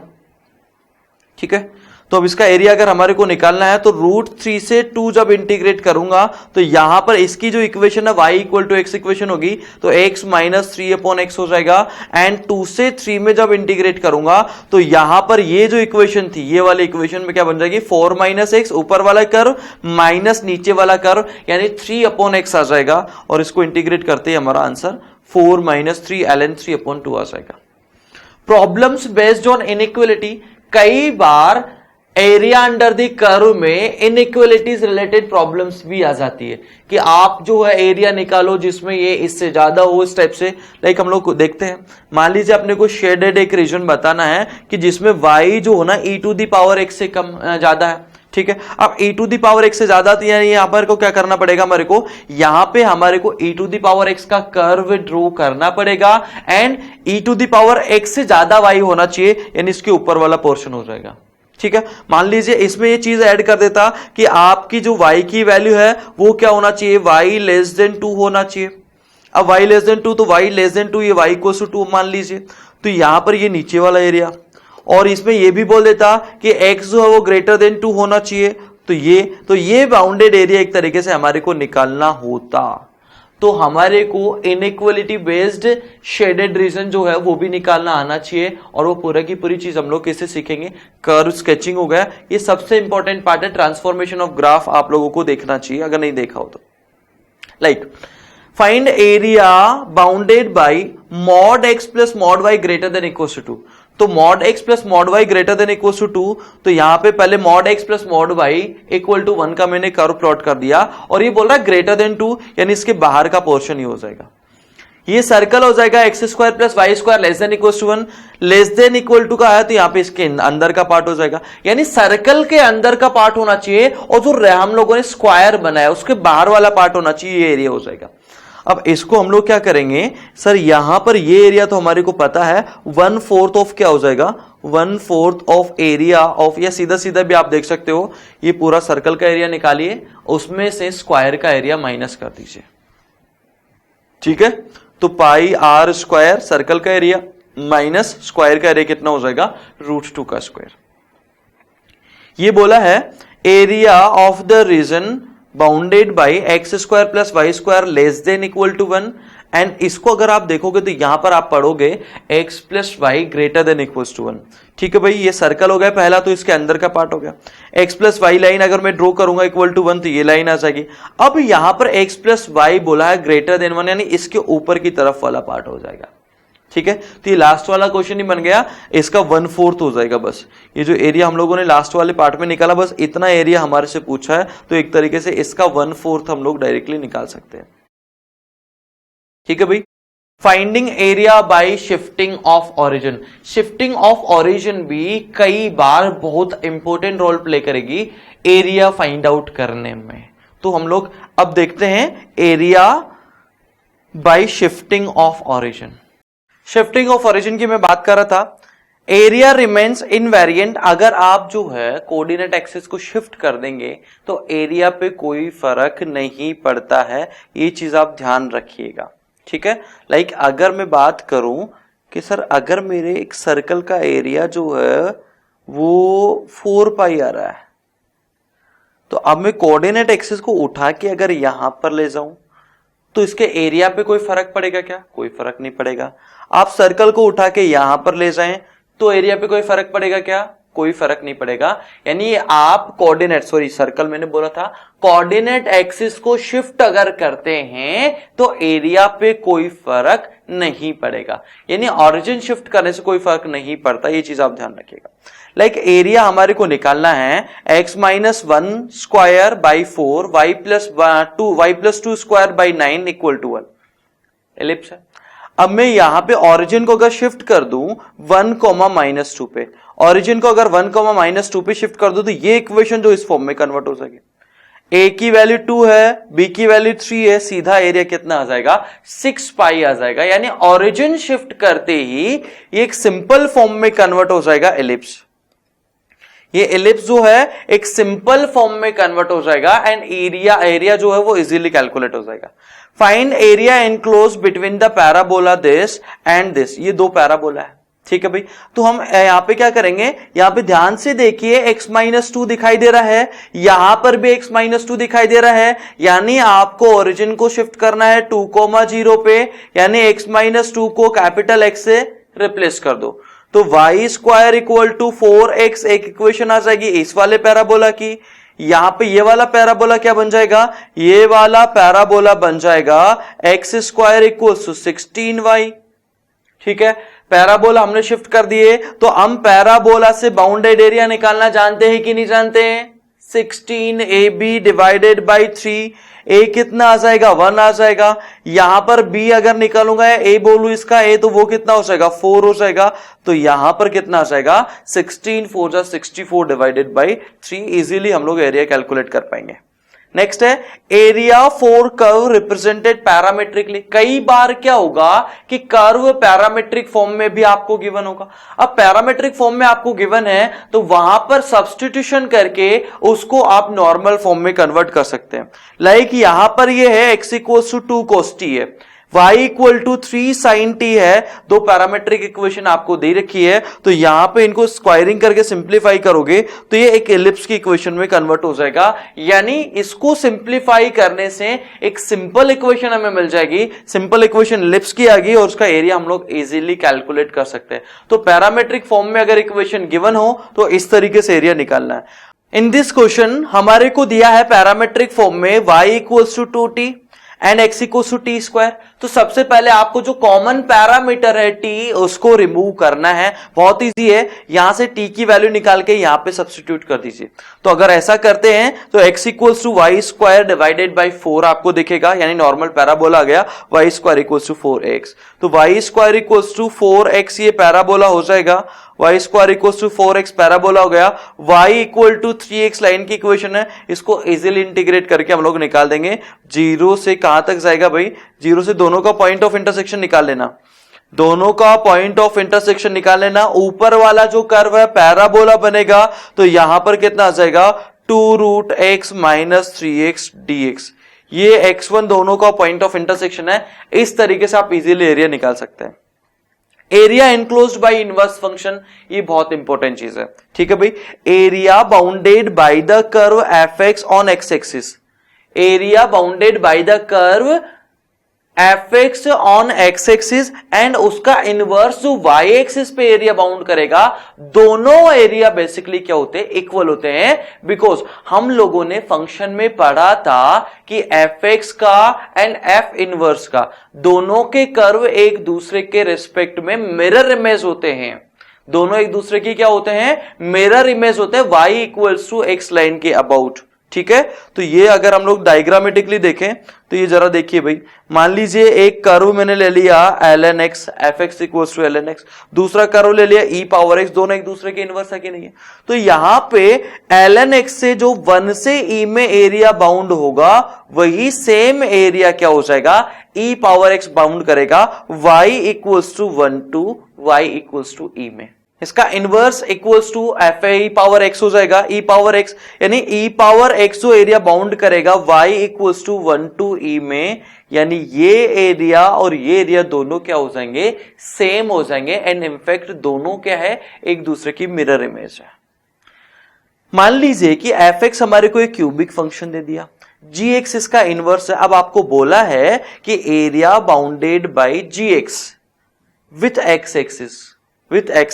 ठीक है। तो अब इसका एरिया अगर हमारे को निकालना है तो √3 से 2 जब इंटीग्रेट करूंगा तो यहां पर इसकी जो इक्वेशन है y equal to x equation होगी, तो x माइनस 3 अपॉन एक्स हो जाएगा। एंड 2 से 3 में जब इंटीग्रेट करूंगा तो यहां पर ये जो इक्वेशन थी, ये वाली इक्वेशन में क्या बन जाएगी, 4 माइनस एक्स ऊपर वाला कर्व माइनस नीचे वाला कर्व, यानी 3 अपॉन एक्स आ जाएगा। और इसको इंटीग्रेट करते ही हमारा आंसर 4 माइनस 3 ln 3 अपॉन 2 आ जाएगा। प्रॉब्लम्स बेस्ड ऑन इनइक्वालिटी, कई बार एरिया अंडर द कर्व में इनइक्वालिटीज रिलेटेड प्रॉब्लम्स भी आ जाती है कि आप जो है एरिया निकालो जिसमें ये इससे ज्यादा हो, इस टाइप से। लाइक हम लोग देखते हैं, मान लीजिए अपने को शेडेड एक रीजन बताना है कि जिसमें y जो हो ना e to the power x से कम ज्यादा है, ठीक है। अब e to the power x से ज्यादा तो यहां पर को क्या करना पड़ेगा, हमारे को यहां पे हमारे को e to the power x का कर्व ड्रॉ करना पड़ेगा। And e to the power x से ज्यादा y होना चाहिए, यानी इसके ऊपर वाला पोर्शन हो जाएगा, ठीक है। मान लीजिए इसमें ये चीज ऐड कर देता कि आपकी जो y की वैल्यू है वो क्या होना चाहिए, y लेस देन 2 होना चाहिए। अब y लेस देन 2 तो y लेस देन 2, ये y इक्वल्स टू 2 मान लीजिए। तो यहां पर ये नीचे वाला एरिया, और इसमें ये भी बोल देता कि x जो है वो ग्रेटर देन 2 होना चाहिए। तो ये बाउंडेड एरिया एक तरीके से हमारे को निकालना होता। तो हमारे को इनइक्वालिटी बेस्ड शेडेड रीजन जो है वो भी निकालना आना चाहिए, और वो पूरा की पूरी चीज हम लोग कैसे सीखेंगे, कर्व स्केचिंग हो गया। ये सबसे इंपॉर्टेंट पार्ट है, ट्रांसफॉर्मेशन ऑफ ग्राफ आप लोगों को देखना चाहिए अगर नहीं देखा हो तो। Like find area bounded by mod x plus mod y greater than equal to 2। तो mod x plus mod y greater than equal to 2, तो यहां पे पहले mod x plus mod y equal to 1 का मैंने कर्व प्लॉट कर दिया, और ये बोल रहा है ग्रेटर देन 2, यानी इसके बाहर का पोर्शन ही हो जाएगा। ये सर्कल हो जाएगा x square plus y square less than equal to 1, less than equal to का है तो यहाँ पे इसके अंदर का पार्ट हो जाएगा, यानी सर्कल के अंदर का पार्ट होना चाहिए, और जो हम लोगों ने स्क्वायर बनाया उसके बाहर वाला पार्ट होना चाहिए, ये एरिया हो जाएगा। अब इसको हम लोग क्या करेंगे सर, यहां पर ये एरिया तो हमारे को पता है 1/4 ऑफ क्या हो जाएगा, 1/4 ऑफ एरिया ऑफ, या सीधा सीधा भी आप देख सकते हो, ये पूरा सर्कल का एरिया निकालिए, उसमें से स्क्वायर का एरिया माइनस कर दीजिए, ठीक है। तो पाई r स्क्वायर सर्कल का एरिया माइनस स्क्वायर का एरिया कितना हो जाएगा, √2 का स्क्वायर। ये बोला है area of the region bounded by x square plus y square less than equal to 1। And इसको अगर आप देखोगे तो यहां पर आप पढ़ोगे x plus y greater than equal to 1, ठीक है भाई। ये सर्कल हो गया पहला, तो इसके अंदर का पार्ट हो गया। x प्लस वाई लाइन अगर मैं ड्रॉ करूंगा इक्वल टू 1 तो ये लाइन आ जाएगी। अब यहां पर x प्लस वाई बोला है ग्रेटर देन 1, यानी इसके ऊपर की तरफ वाला पार्ट हो जाएगा, ठीक है। तो ये लास्ट वाला क्वेश्चन ही बन गया, इसका 1/4 हो जाएगा बस। ये जो एरिया हम लोगों ने लास्ट वाले पार्ट में निकाला, बस इतना एरिया हमारे से पूछा है, तो एक तरीके से इसका 1/4 हम लोग डायरेक्टली निकाल सकते हैं, ठीक है भाई। Finding area bye shifting of origin, shifting of origin भी कई बार बहुत इंपॉर्टेंट रोल प्ले करेगी एरिया फाइंड आउट करने में। तो हम लोग अब देखते हैं area bye shifting of origin. Shifting of origin की मैं बात कर रहा था। एरिया रिमेन्स इनवेरिएंट, अगर आप जो है कोऑर्डिनेट एक्सिस को शिफ्ट कर देंगे तो एरिया पे कोई फर्क नहीं पड़ता है, ये चीज आप ध्यान रखिएगा, ठीक है। लाइक अगर मैं बात करूं कि सर अगर मेरे एक सर्कल का एरिया जो है वो 4 पाई आ रहा है, तो अब मैं कोऑर्डिनेट एक्सिस को उठा के अगर यहां पर ले जाऊं तो इसके एरिया पे कोई फर्क पड़ेगा क्या? कोई फर्क नहीं पड़ेगा। आप सर्कल को उठा के यहां पर ले जाएं तो एरिया पे कोई फर्क पड़ेगा क्या? कोई फर्क नहीं पड़ेगा। यानी आप कोऑर्डिनेट, सॉरी सर्कल मैंने बोला था, कोऑर्डिनेट एक्सिस को शिफ्ट अगर करते हैं तो एरिया पे कोई फर्क नहीं पड़ेगा। यानी ऑरिजिन शिफ्ट करने से कोई फर्क नहीं पड़ता, ये चीज आप ध्यान रखिएगा। लाइक एरिया हमारे को निकालना है x minus 1 square by 4 y plus 2 square by 9 equal to 1 ellipse है। अब मैं यहां पे ऑरिजिन को अगर शिफ्ट कर दूं 1, -2 पे, ऑरिजिन को अगर 1, -2 पे शिफ्ट कर दूं तो ये इक्वेशन जो इस फॉर्म में कन्वर्ट हो सके, a की वैल्यू 2 है, b की वैल्यू 3 है, सीधा एरिया कितना आ जाएगा? 6 पाई आ जाएगा। यानी ऑरिजिन शिफ्ट करते ही ये एक सिंपल फॉर्म में कन्वर्ट हो जाएगा एलिप्स। ये एलिप्स जो है एक सिंपल फॉर्म में कन्वर्ट हो जाएगा एंड एरिया जो है वो इजीली कैलकुलेट हो जाएगा। Find area enclose between the parabola this and this, ये दो पैराबोला है, ठीक है भाई। तो हम यहां पे क्या करेंगे, यहां पे ध्यान से देखिए x-2 दिखाई दे रहा है, यहां पर भी x-2 दिखाई दे रहा है, यानी आपको ओरिजिन को शिफ्ट करना है 2,0 पे, यानी x-2 को कैपिटल X से रिप्लेस कर दो। तो y square equal to 4x एक इक्वेशन आ जाएगी इस वाले पैराबोला की। यहां पे ये वाला पैराबोला क्या बन जाएगा? ये वाला पैराबोला बन जाएगा x square equal to 16y, ठीक है। पैराबोला हमने शिफ्ट कर दिए, तो हम पैराबोला से बाउंडेड एरिया निकालना जानते हैं कि नहीं जानते हैं? 16ab डिवाइडेड बाई 3, a कितना आ जाएगा? 1 आ जाएगा। यहां पर b अगर निकालूंगा, a बोलू इसका a, तो वो कितना हो जाएगा? 4 हो जाएगा। तो यहां पर कितना आ जाएगा? 16 4 जा 64 डिवाइडेड बाई 3। इजीली हम लोग एरिया कैलकुलेट कर पाएंगे। नेक्स्ट है area for curve represented parametrically. कई बार क्या होगा कि कर्व पैरामेट्रिक फॉर्म में भी आपको गिवन होगा। अब पैरामेट्रिक फॉर्म में आपको गिवन है तो वहां पर सब्स्टिट्यूशन करके उसको आप नॉर्मल फॉर्म में कन्वर्ट कर सकते हैं। लाइक यहां पर ये है x equals to 2 cos t है, y equal to 3 sin t है। दो पैरामेट्रिक इक्वेशन आपको दे रखी है, तो यहां पे इनको स्क्वायरिंग करके सिंप्लीफाई करोगे तो ये एक एलिप्स की इक्वेशन में कन्वर्ट हो जाएगा। यानी इसको सिंप्लीफाई करने से एक सिंपल इक्वेशन हमें मिल जाएगी। सिंपल इक्वेशन एलिप्स की आ गई और उसका एरिया हम लोग इजीली कैलकुलेट कर सकते हैं। तो पैरामेट्रिक फॉर्म में अगर इक्वेशन गिवन हो तो इस तरीके से एरिया निकालना है। इन दिस क्वेश्चन हमारे को दिया है पैरामेट्रिक फॉर्म में y equals to 2t and x equals to t square. तो सबसे पहले आपको जो कॉमन पैरामीटर है t, उसको रिमूव करना है। बहुत इजी है, यहां से t की वैल्यू निकाल के यहां पे सब्स्टिट्यूट कर दीजिए। तो अगर ऐसा करते हैं तो x equals to y square divided by 4 आपको दिखेगा, यानी नॉर्मल पैराबोला आ गया y square equals to 4x। तो y square equals to 4x ये पैराबोला हो जाएगा, y square equals to 4x parabola हो गया। y equal to 3x line की इक्वेशन है, इसको इजीली इंटीग्रेट करके हम लोग निकाल देंगे। 0 से कहां तक जाएगा भाई? 0 से दोनों का पॉइंट ऑफ इंटरसेक्शन निकाल लेना, दोनों का पॉइंट ऑफ इंटरसेक्शन निकाल लेना। ऊपर वाला जो कर्व है पैराबोला बनेगा, तो यहां पर कितना आ जाएगा? 2√x minus 3x dx। ये x1 दोनों का पॉइंट ऑफ इंटरसेक्शन है। इस तरीके से आप इजीली एरिया निकाल सकते हैं। Area enclosed bye inverse function, ये बहुत इंपॉर्टेंट चीज है, ठीक है भाई। Area bounded by the curve fx on x axis, area bounded by the curve fx on x axis and उसका इनवर्स जो y एक्सिस पे एरिया बाउंड करेगा। दोनों एरिया बेसिकली क्या होते हैं? इक्वल होते हैं। बिकॉज हम लोगों ने फंक्शन में पढ़ा था कि fx का एंड f इनवर्स का दोनों के कर्व एक दूसरे के रिस्पेक्ट में मिरर इमेज होते हैं। दोनों एक दूसरे की क्या होते हैं? मिरर इमेज होते हैं y equals to x line के अबाउट, ठीक है। तो ये अगर हम लोग डायग्रामेटिकली देखें तो ये जरा देखिए भाई, मान लीजिए एक कर्व मैंने ले लिया ln x, fx equals to ln x, दूसरा कर्व ले लिया e पावर x, दोनों एक दूसरे के इनवर्स है कि नहीं है? तो यहां पे ln x से जो 1 से e में एरिया बाउंड होगा वही सेम एरिया क्या हो जाएगा? e पावर x बाउंड करेगा y equals to 1 to y equals to e में। इसका inverse equals to f e power x हो जाएगा, ई पावर एक्स, यानी ई पावर एक्स जो एरिया बाउंड करेगा y equals to 1 to e में, यानी ये एरिया और ये एरिया दोनों क्या हो जाएंगे? सेम हो जाएंगे। एंड इनफैक्ट दोनों क्या है? एक दूसरे की मिरर इमेज है। मान लीजिए कि एफ एक्स हमारे को एक क्यूबिक फंक्शन दे दिया, जी एक्स इसका इनवर्स है। अब आपको बोला है कि area bounded by g x with x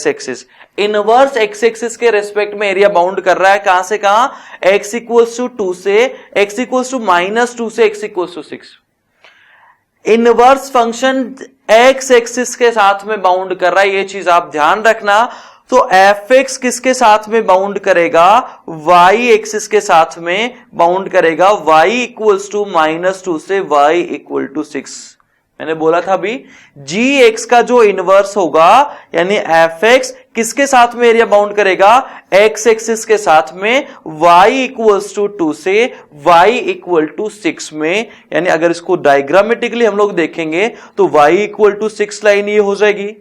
axis, inverse x axis के रेस्पेक्ट में एरिया बाउंड कर रहा है। कहां से कहां? x इक्वल्स टू 2 से x इक्वल्स टू -2 से x equals to 6। Inverse function x axis के साथ में बाउंड कर रहा है, ये चीज आप ध्यान रखना। तो एफ एक्स किसके साथ में बाउंड करेगा? वाई एक्सिस के साथ में बाउंड करेगा, y इक्वल्स टू -2 से y इक्वल टू 6। मैंने बोला था अभी जी एक्स का जो इनवर्स होगा यानी एफ एक्स किसके साथ में एरिया बाउंड करेगा? एक्स एक्सिस के साथ में, y इक्वल्स टू 2 से y इक्वल टू 6 में। यानी अगर इसको डायग्रामेटिकली हम लोग देखेंगे तो y इक्वल टू 6 लाइन ये हो जाएगी,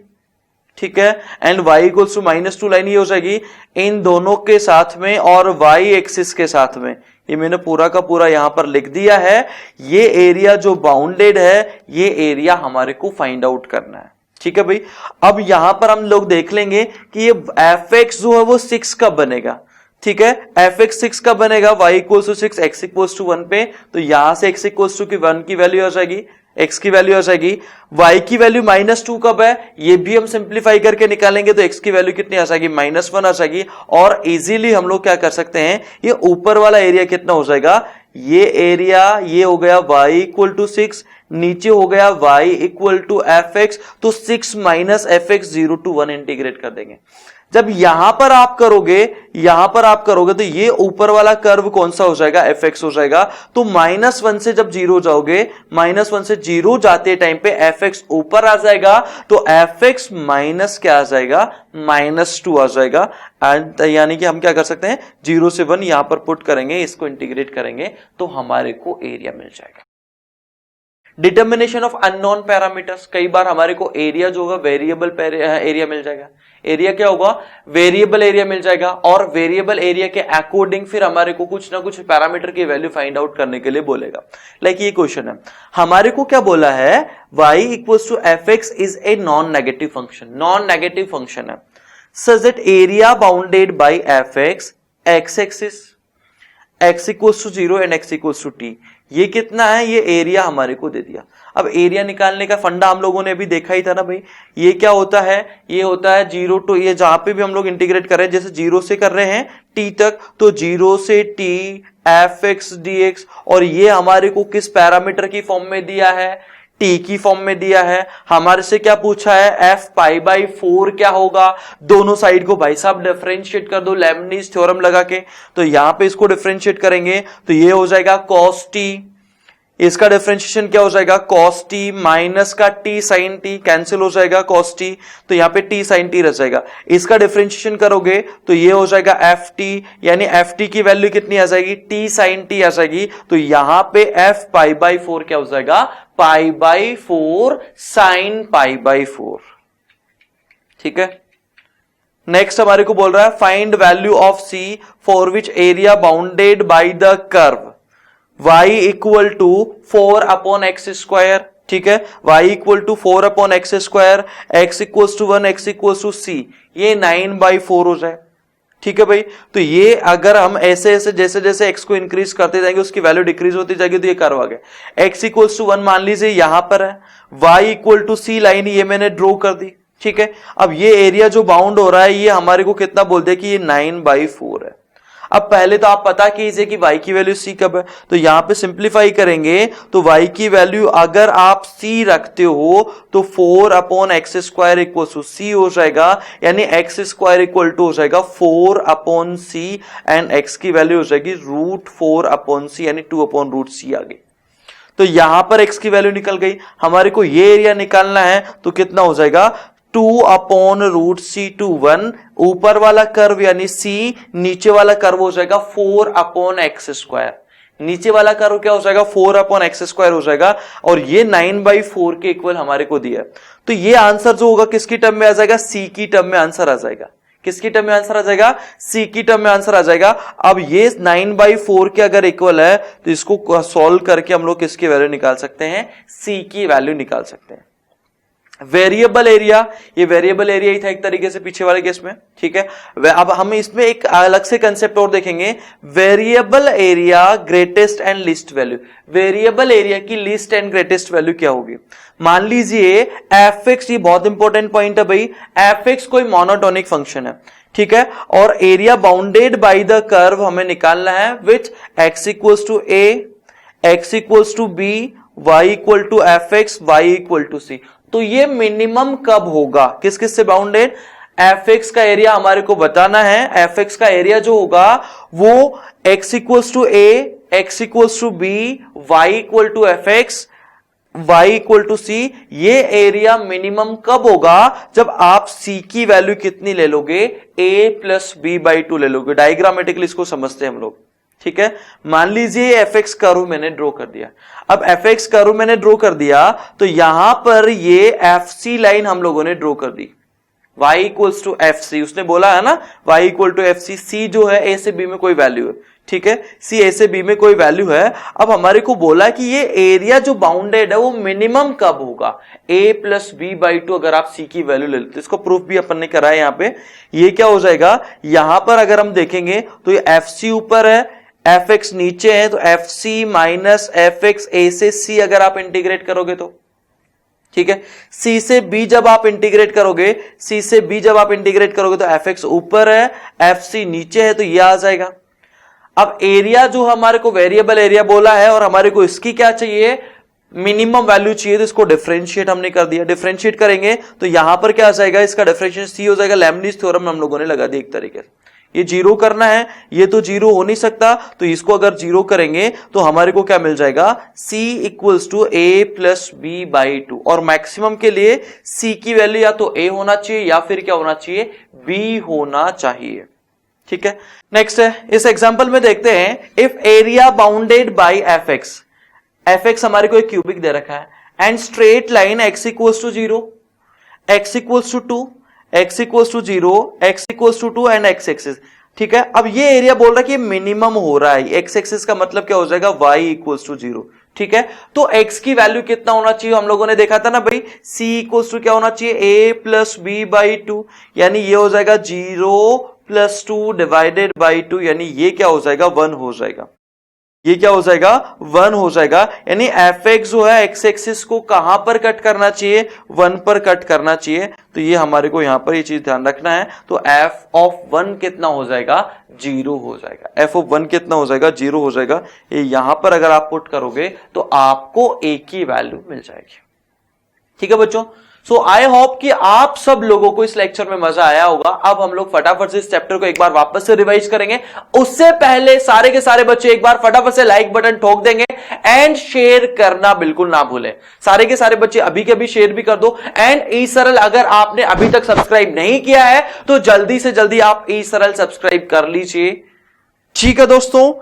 ठीक है, and y equals to -2 line ये हो जाएगी इन दोनों के साथ में और y एक्सिस के साथ में। ये मैंने पूरा का पूरा यहां पर लिख दिया है। ये एरिया जो बाउंडेड है ये एरिया हमारे को फाइंड आउट करना है, ठीक है भाई। अब यहां पर हम लोग देख लेंगे कि ये एफ एक्स जो है वो 6 कब बनेगा, ठीक है। एफ एक्स 6 कब बनेगा? y equals to 6 x equals to 1 पे, तो यहां से x इक्वल्स टू 1 की वैल्यू आ जाएगी, x की वैल्यू आ जाएगी। y की वैल्यू -2 कब है? ये भी हम सिंप्लीफाई करके निकालेंगे तो x की वैल्यू कितनी आ जाएगी? -1 आ जाएगी। और इजीली हम लोग क्या कर सकते हैं, ये ऊपर वाला एरिया कितना हो जाएगा? ये एरिया ये हो गया y इक्वल टू 6, नीचे हो गया y equal to f x, तो 6 minus f x 0 to 1 integrate कर देंगे। जब यहां पर आप करोगे तो ये ऊपर वाला कर्व कौन सा हो जाएगा? एफ एक्स हो जाएगा। तो -1 से जब 0 जाओगे, -1 से 0 जाते टाइम पे एफ एक्स ऊपर आ जाएगा, तो एफ एक्स माइनस क्या आ जाएगा? -2 आ जाएगा। एंड यानी कि हम क्या कर सकते हैं, 0 से 1 यहां पर पुट करेंगे, इसको इंटीग्रेट करेंगे तो हमारे को एरिया मिल जाएगा। डिटर्मिनेशन ऑफ अननोन पैरामीटर्स, कई बार हमारे को एरिया जो होगा वेरिएबल एरिया मिल जाएगा। एरिया क्या होगा? वेरिएबल एरिया मिल जाएगा, और वेरिएबल एरिया के अकॉर्डिंग फिर हमारे को कुछ ना कुछ पैरामीटर की वैल्यू फाइंड आउट करने के लिए बोलेगा। लाइक ये क्वेश्चन है, हमारे को क्या बोला है? y equals to f x is a non negative function है such that area bounded by f x x axis x equals to 0 and x equals to t। ये कितना है? ये एरिया हमारे को दे दिया। अब एरिया निकालने का फंडा हम लोगों ने अभी देखा ही था ना भाई। ये क्या होता है? ये होता है 0 टू, ये जहां पे भी हम लोग इंटीग्रेट कर रहे हैं, जैसे 0 से कर रहे हैं t तक, तो 0 से t F x D x, और ये हमारे को किस पैरामीटर की फॉर्म में दिया है? t की फॉर्म में दिया है। हमारे से क्या पूछा है? f π/4 क्या होगा? दोनों साइड को भाई साहब डिफरेंशिएट कर दो लेबनीज थ्योरम लगा के। तो यहां पे इसको डिफरेंशिएट करेंगे तो ये हो जाएगा cos t, इसका डिफरेंशिएशन क्या हो जाएगा? cos t माइनस का t sin t कैंसिल हो जाएगा cos t, तो यहां पे t sin t रह जाएगा। इसका डिफरेंशिएशन करोगे तो ये हो जाएगा ft, यानी ft की वैल्यू कितनी आ जाएगी? t sin t आ जाएगी। तो यहां पे f π/4 क्या हो जाएगा? π/4 sin π/4, ठीक है। नेक्स्ट हमारे को बोल रहा है find value of c for which area bounded by the curve y equal to 4/x², ठीक है। y equal to 4/x², x equals to 1, x equals to c, ये 9/4 हो जाए, ठीक है भाई। तो ये अगर हम ऐसे जैसे जैसे x को इंक्रीज करते जाएंगे उसकी वैल्यू डिक्रीज होती जाएगी, तो ये कर्व आ गया। x इक्वल्स टू 1 मान लीजिए यहां पर है, y equal to c line ये मैंने ड्रॉ कर दी, ठीक है। अब ये एरिया जो बाउंड हो रहा है ये हमारे को कितना बोलते हैं कि ये 9/4 है। अब पहले तो आप पता कीजिए कि y की वैल्यू c कब है, तो यहां पे सिंप्लीफाई करेंगे तो y की वैल्यू अगर आप c रखते हो तो 4/x² इक्वल टू c हो जाएगा, यानी x² इक्वल टू हो जाएगा 4/c एंड x की वैल्यू हो जाएगी √4/c, यानी 2/√c आ गई। तो यहां पर x की वैल्यू निकल गई। हमारे को ये एरिया निकालना है तो कितना हो जाएगा? 2/√c/1, ऊपर वाला कर्व यानी c, नीचे वाला कर्व हो जाएगा 4/x²। नीचे वाला कर्व क्या हो जाएगा? 4/x² हो जाएगा, और ये 9/4 के इक्वल हमारे को दिया। तो ये आंसर जो होगा किसकी टर्म में आ जाएगा? c की टर्म में आंसर आ जाएगा। किसकी टर्म में आंसर आ जाएगा? c की टर्म में आंसर आ जाएगा। अब ये 9/4 के अगर इक्वल है तो इसको सॉल्व करके हम लोग किसकी वैल्यू निकाल सकते हैं? c की वैल्यू निकाल सकते हैं। वेरिएबल एरिया, ये वेरिएबल एरिया ही था एक तरीके से पीछे वाले केस में, ठीक है। अब हम इसमें एक अलग से कंसेप्ट और देखेंगे, variable area greatest and least value. Variable area की लीस्ट एंड ग्रेटेस्ट वैल्यू क्या होगी? मान लीजिए एफ एक्स, ये बहुत इंपॉर्टेंट पॉइंट है भाई, एफ एक्स कोई मोनोटोनिक फंक्शन है, ठीक है, और area bounded by the curve हमें निकालना है which x equals to a, x equals to b, y equal to f x, y equal to c. तो ये मिनिमम कब होगा? किस किस से बाउंडेड? एफ एक्स का एरिया हमारे को बताना है, एफ एक्स का एरिया जो होगा वो x equals to a, x equals to b, y equal to f x, y equal to c. ये एरिया मिनिमम कब होगा? जब आप सी की वैल्यू कितनी ले लोगे? ए प्लस बी बाई टू ले लोगे। डायग्रामेटिकली इसको समझते हैं हम लोग, ठीक है। मान लीजिए एफ एक्स कर्व मैंने ड्रॉ कर दिया। अब एफ एक्स कर्व मैंने ड्रॉ कर दिया तो यहां पर ये एफ सी लाइन हम लोगों ने ड्रॉ कर दी, y equals to f c. उसने बोला है ना y equal to f c, c जो है ए से बी में कोई वैल्यू है, ठीक है, सी ए से बी में कोई वैल्यू है। अब हमारे को बोला कि ये एरिया जो बाउंडेड है वो मिनिमम कब होगा? a plus b by two. अगर आप c की वैल्यू ले लेते, इसको प्रूफ भी अपन ने करा है यहां पे। ये क्या हो जाएगा? यहां पर अगर हम देखेंगे तो ये एफ सी ऊपर है, एफ एक्स नीचे है, तो f c minus f x, a से सी अगर आप इंटीग्रेट करोगे तो, ठीक है, सी से बी जब आप इंटीग्रेट करोगे, सी से बी जब आप इंटीग्रेट करोगे तो एफ एक्स ऊपर है, एफ सी नीचे है, तो यह आ जाएगा। अब एरिया जो हमारे को वेरिएबल एरिया बोला है और हमारे को इसकी क्या चाहिए? मिनिमम वैल्यू चाहिए, तो इसको डिफरेंशिएट हमने कर दिया। डिफरेंशिएट करेंगे तो यहां पर क्या आ जाएगा? इसका डिफरेंशिएशन सी हो जाएगा। लेबनिज थ्योरम हम लोगों ने लगा दिया एक तरीके से। ये जीरो करना है, ये तो जीरो हो नहीं सकता, तो इसको अगर जीरो करेंगे तो हमारे को क्या मिल जाएगा? c equals to a plus b by two. और मैक्सिमम के लिए c की वैल्यू या तो a होना चाहिए या फिर क्या होना चाहिए? b होना चाहिए, ठीक है। नेक्स्ट है, इस एग्जांपल में देखते हैं, if area bounded by f x, f x हमारे को एक क्यूबिक दे रखा है, and straight line x equals to zero, x equals to two, x equals to zero, x equals to two and x axis, ठीक है। अब ये एरिया बोल रहा है कि मिनिमम हो रहा है, x एक्सिस का मतलब क्या हो जाएगा? y इक्वल्स टू जीरो, ठीक है। तो x की वैल्यू कितना होना चाहिए? हम लोगों ने देखा था ना भाई, c इक्वल्स टू क्या होना चाहिए? a plus b by two, यानी ये हो जाएगा zero plus two divided by two, यानी ये क्या हो जाएगा? 1 हो जाएगा। ये क्या हो जाएगा? 1 हो जाएगा। यानी एफ एक्स जो है एक्स एक्सिस को कहां पर कट करना चाहिए? 1 पर कट करना चाहिए। तो ये हमारे को यहां पर ये चीज ध्यान रखना है। तो एफ ऑफ 1 कितना हो जाएगा? 0 हो जाएगा। एफ ऑफ 1 कितना हो जाएगा? 0 हो जाएगा। ये यहां पर अगर आप पुट करोगे तो आपको ए की वैल्यू मिल जाएगी, ठीक है बच्चों। सो आई होप कि आप सब लोगों को इस लेक्चर में मजा आया होगा। अब हम लोग फटाफट से इस चैप्टर को एक बार वापस से रिवाइज करेंगे। उससे पहले सारे के सारे बच्चे एक बार फटाफट से लाइक बटन ठोक देंगे एंड शेयर करना बिल्कुल ना भूलें। सारे के सारे बच्चे अभी के अभी शेयर भी कर दो। एंड ई सरल अगर आपने अभी तक सब्सक्राइब नहीं किया है तो जल्दी से जल्दी आप ई सरल सब्सक्राइब कर लीजिए, ठीक है दोस्तों।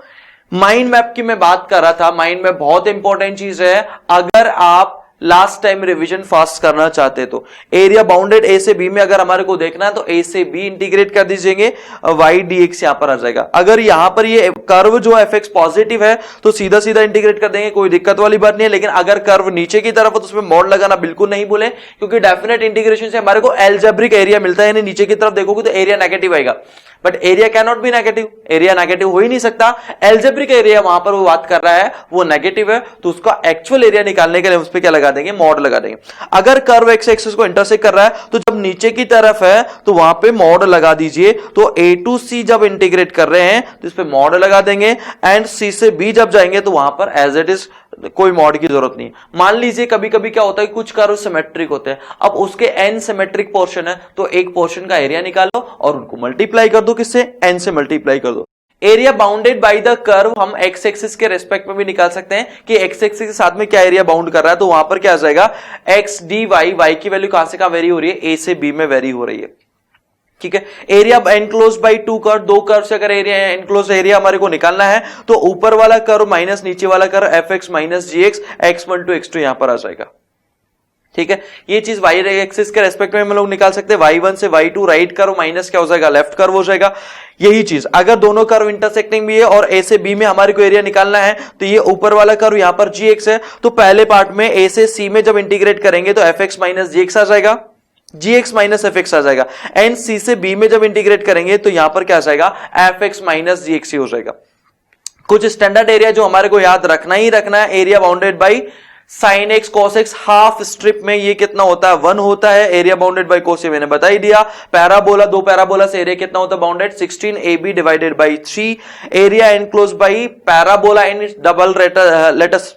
माइंड मैप की मैं बात कर रहा था। माइंड मैप बहुत इंपॉर्टेंट चीज है। अगर आप लास्ट टाइम रिवीजन फास्ट करना चाहते तो एरिया बाउंडेड ए से बी में अगर हमारे को देखना है तो ए से बी इंटीग्रेट कर दीजिएंगे, वाई डी एक्स यहां पर आ जाएगा। अगर यहां पर ये कर्व जो एफ एक्स पॉजिटिव है तो सीधा सीधा इंटीग्रेट कर देंगे, कोई दिक्कत वाली बात नहीं है। लेकिन अगर कर्व नीचे की तरफ है तो उसमें मॉड लगाना बिल्कुल नहीं भूलें, क्योंकि डेफिनेट इंटीग्रेशन से हमारे को एल्जेब्रिक एरिया मिलता है। यानी नीचे की तरफ देखोगे तो एरिया नेगेटिव आएगा, but area can not be negative. Area negative हो ही नहीं सकता। एल्जेब्रिक एरिया वहां पर वो बात कर रहा है वो नेगेटिव है, तो उसका एक्चुअल एरिया निकालने के लिए उस पर क्या लगा देंगे? मॉड लगा देंगे। अगर कर्व एक्स एक्सिस को इंटरसेक्ट कर रहा है तो जब नीचे की तरफ है तो वहां पे मॉड लगा दीजिए। तो ए टू सी जब इंटीग्रेट कर रहे हैं तो इस पे मॉड लगा देंगे, एंड सी से बी जब जाएंगे तो वहां पर एज इट इज कोई मॉड की जरूरत नहीं। मान लीजिए कभी कभी क्या होता है, कुछ कर्व सिमेट्रिक होते हैं। अब उसके एन सिमेट्रिक पोर्शन है तो एक पोर्शन का एरिया निकालो और उनको मल्टीप्लाई कर दो, किससे? एन से मल्टीप्लाई कर दो। Area bounded by the curve हम एक्स एक्सिस के रेस्पेक्ट में भी निकाल सकते हैं कि एक्स एक्सिस के साथ में क्या एरिया बाउंड कर रहा है। तो वहां पर क्या आ जाएगा? एक्स डी वाई, वाई की वैल्यू कहां से कहां वेरी हो रही है? ए से बी में वेरी हो रही है, ठीक है। Area enclose by two curve, दो कर्व से अगर एरिया एनक्लोज एरिया हमारे को निकालना है तो ऊपर वाला कर्व माइनस नीचे वाला curve f x minus g x, x one to x two यहां पर आ जाएगा, ठीक है, ये चीज वाई एक्सिस के रेस्पेक्ट में हम लोग निकाल सकते हैं। y1 से y2 राइट कर्व माइनस क्या हो जाएगा, लेफ्ट कर्व हो जाएगा। यही चीज अगर दोनों कर्व इंटरसेक्टिंग भी है और a से b में हमारे को एरिया निकालना है, तो ये ऊपर वाला कर्व यहां पर gx है, तो पहले पार्ट में a से c में जब इंटीग्रेट करेंगे तो fx माइनस gx आ जाएगा, gx माइनस fx आ जाएगा। एंड c से b में जब इंटीग्रेट करेंगे तो यहां पर क्या आ जाएगा, fx माइनस gx हो जाएगा। कुछ स्टैंडर्ड एरिया जो हमारे को याद रखना ही रखना है, area bounded by sine x cos x half strip में ये कितना होता है, 1 होता है। एरिया बाउंडेड बाई कोस मैंने बता ही दिया। पैराबोला, दो पैराबोला से एरिया कितना होता है bounded, 16 AB divided by 3। Area enclose by parabola in double latus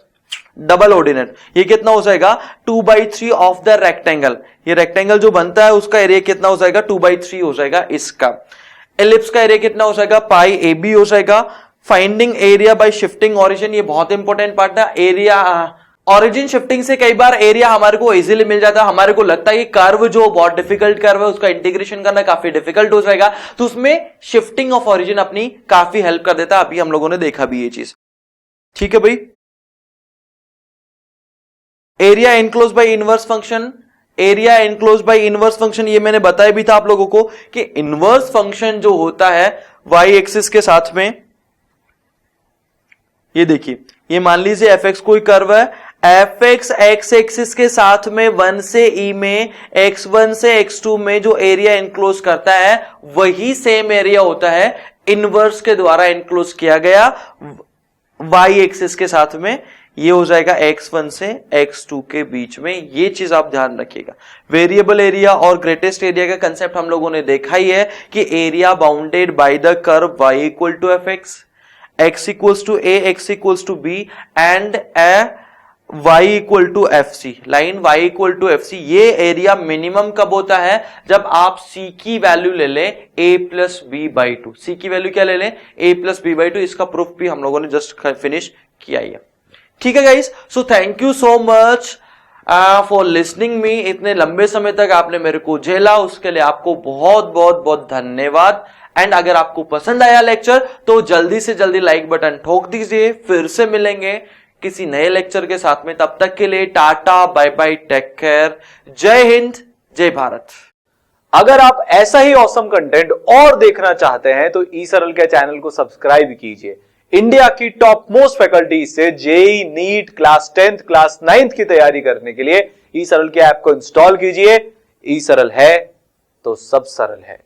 double ordinate, ये कितना हो जाएगा 2/3 ऑफ द रेक्टेंगल। ये रेक्टेंगल जो बनता है उसका एरिया कितना हो जाएगा, 2/3 हो जाएगा इसका। एलिप्स का एरिया कितना हो जाएगा, पाई AB हो जाएगा। Finding area bye shifting origin, ये बहुत इंपॉर्टेंट पार्ट है। एरिया ऑरिजिन शिफ्टिंग से कई बार एरिया हमारे को इजीली मिल जाता है। हमारे को लगता है कि कर्व जो बहुत डिफिकल्ट कर्व है उसका इंटीग्रेशन करना काफी डिफिकल्ट हो जाएगा, तो उसमें शिफ्टिंग ऑफ ऑरिजिन अपनी काफी हेल्प कर देता है। अभी हम लोगों ने देखा भी ये चीज, ठीक है भाई। Area enclose by inverse function, area enclose by inverse function, ये मैंने बताया भी था आप लोगों को कि इनवर्स फंक्शन जो होता है y एक्सिस के साथ में, ये देखिए, ये मान लीजिए fx कोई कर्व है, fx x एक्सिस के साथ में 1 से e में, x1 से x2 में जो एरिया एनक्लोज करता है वही सेम एरिया होता है इनवर्स के द्वारा एनक्लोज किया गया y एक्सिस के साथ में। ये हो जाएगा x1 से x2 के बीच में। ये चीज आप ध्यान रखिएगा। वेरिएबल एरिया और ग्रेटेस्ट एरिया का कंसेप्ट हम लोगों ने देखा ही है कि area bounded by the curve y equal to fx, x equals to a, x equals to b and y equal to fc, line y equal to fc। ये एरिया मिनिमम कब होता है, जब आप c की वैल्यू ले लें a plus b by 2। c की वैल्यू क्या ले लें, a प्लस बी बाई 2। इसका प्रूफ भी हम लोगों ने जस्ट फिनिश किया ही है, ठीक है guys. So thank you so much for listening me. इतने लंबे समय तक आपने मेरे को झेला, उसके लिए आपको बहुत बहुत बहुत धन्यवाद। एंड अगर आपको पसंद आया लेक्चर तो जल्दी से जल्दी लाइक बटन ठोक दीजिए। फिर से मिलेंगे किसी नए लेक्चर के साथ में, तब तक के लिए tata bye bye, take care, जय हिंद, जय भारत। अगर आप ऐसा ही ऑसम कंटेंट और देखना चाहते हैं तो ई सरल के चैनल को सब्सक्राइब कीजिए। इंडिया की टॉप मोस्ट फैकल्टी से JEE, NEET, class 10th, class 9th की तैयारी करने के लिए ई सरल के ऐप को इंस्टॉल कीजिए। ई सरल है तो सब सरल है।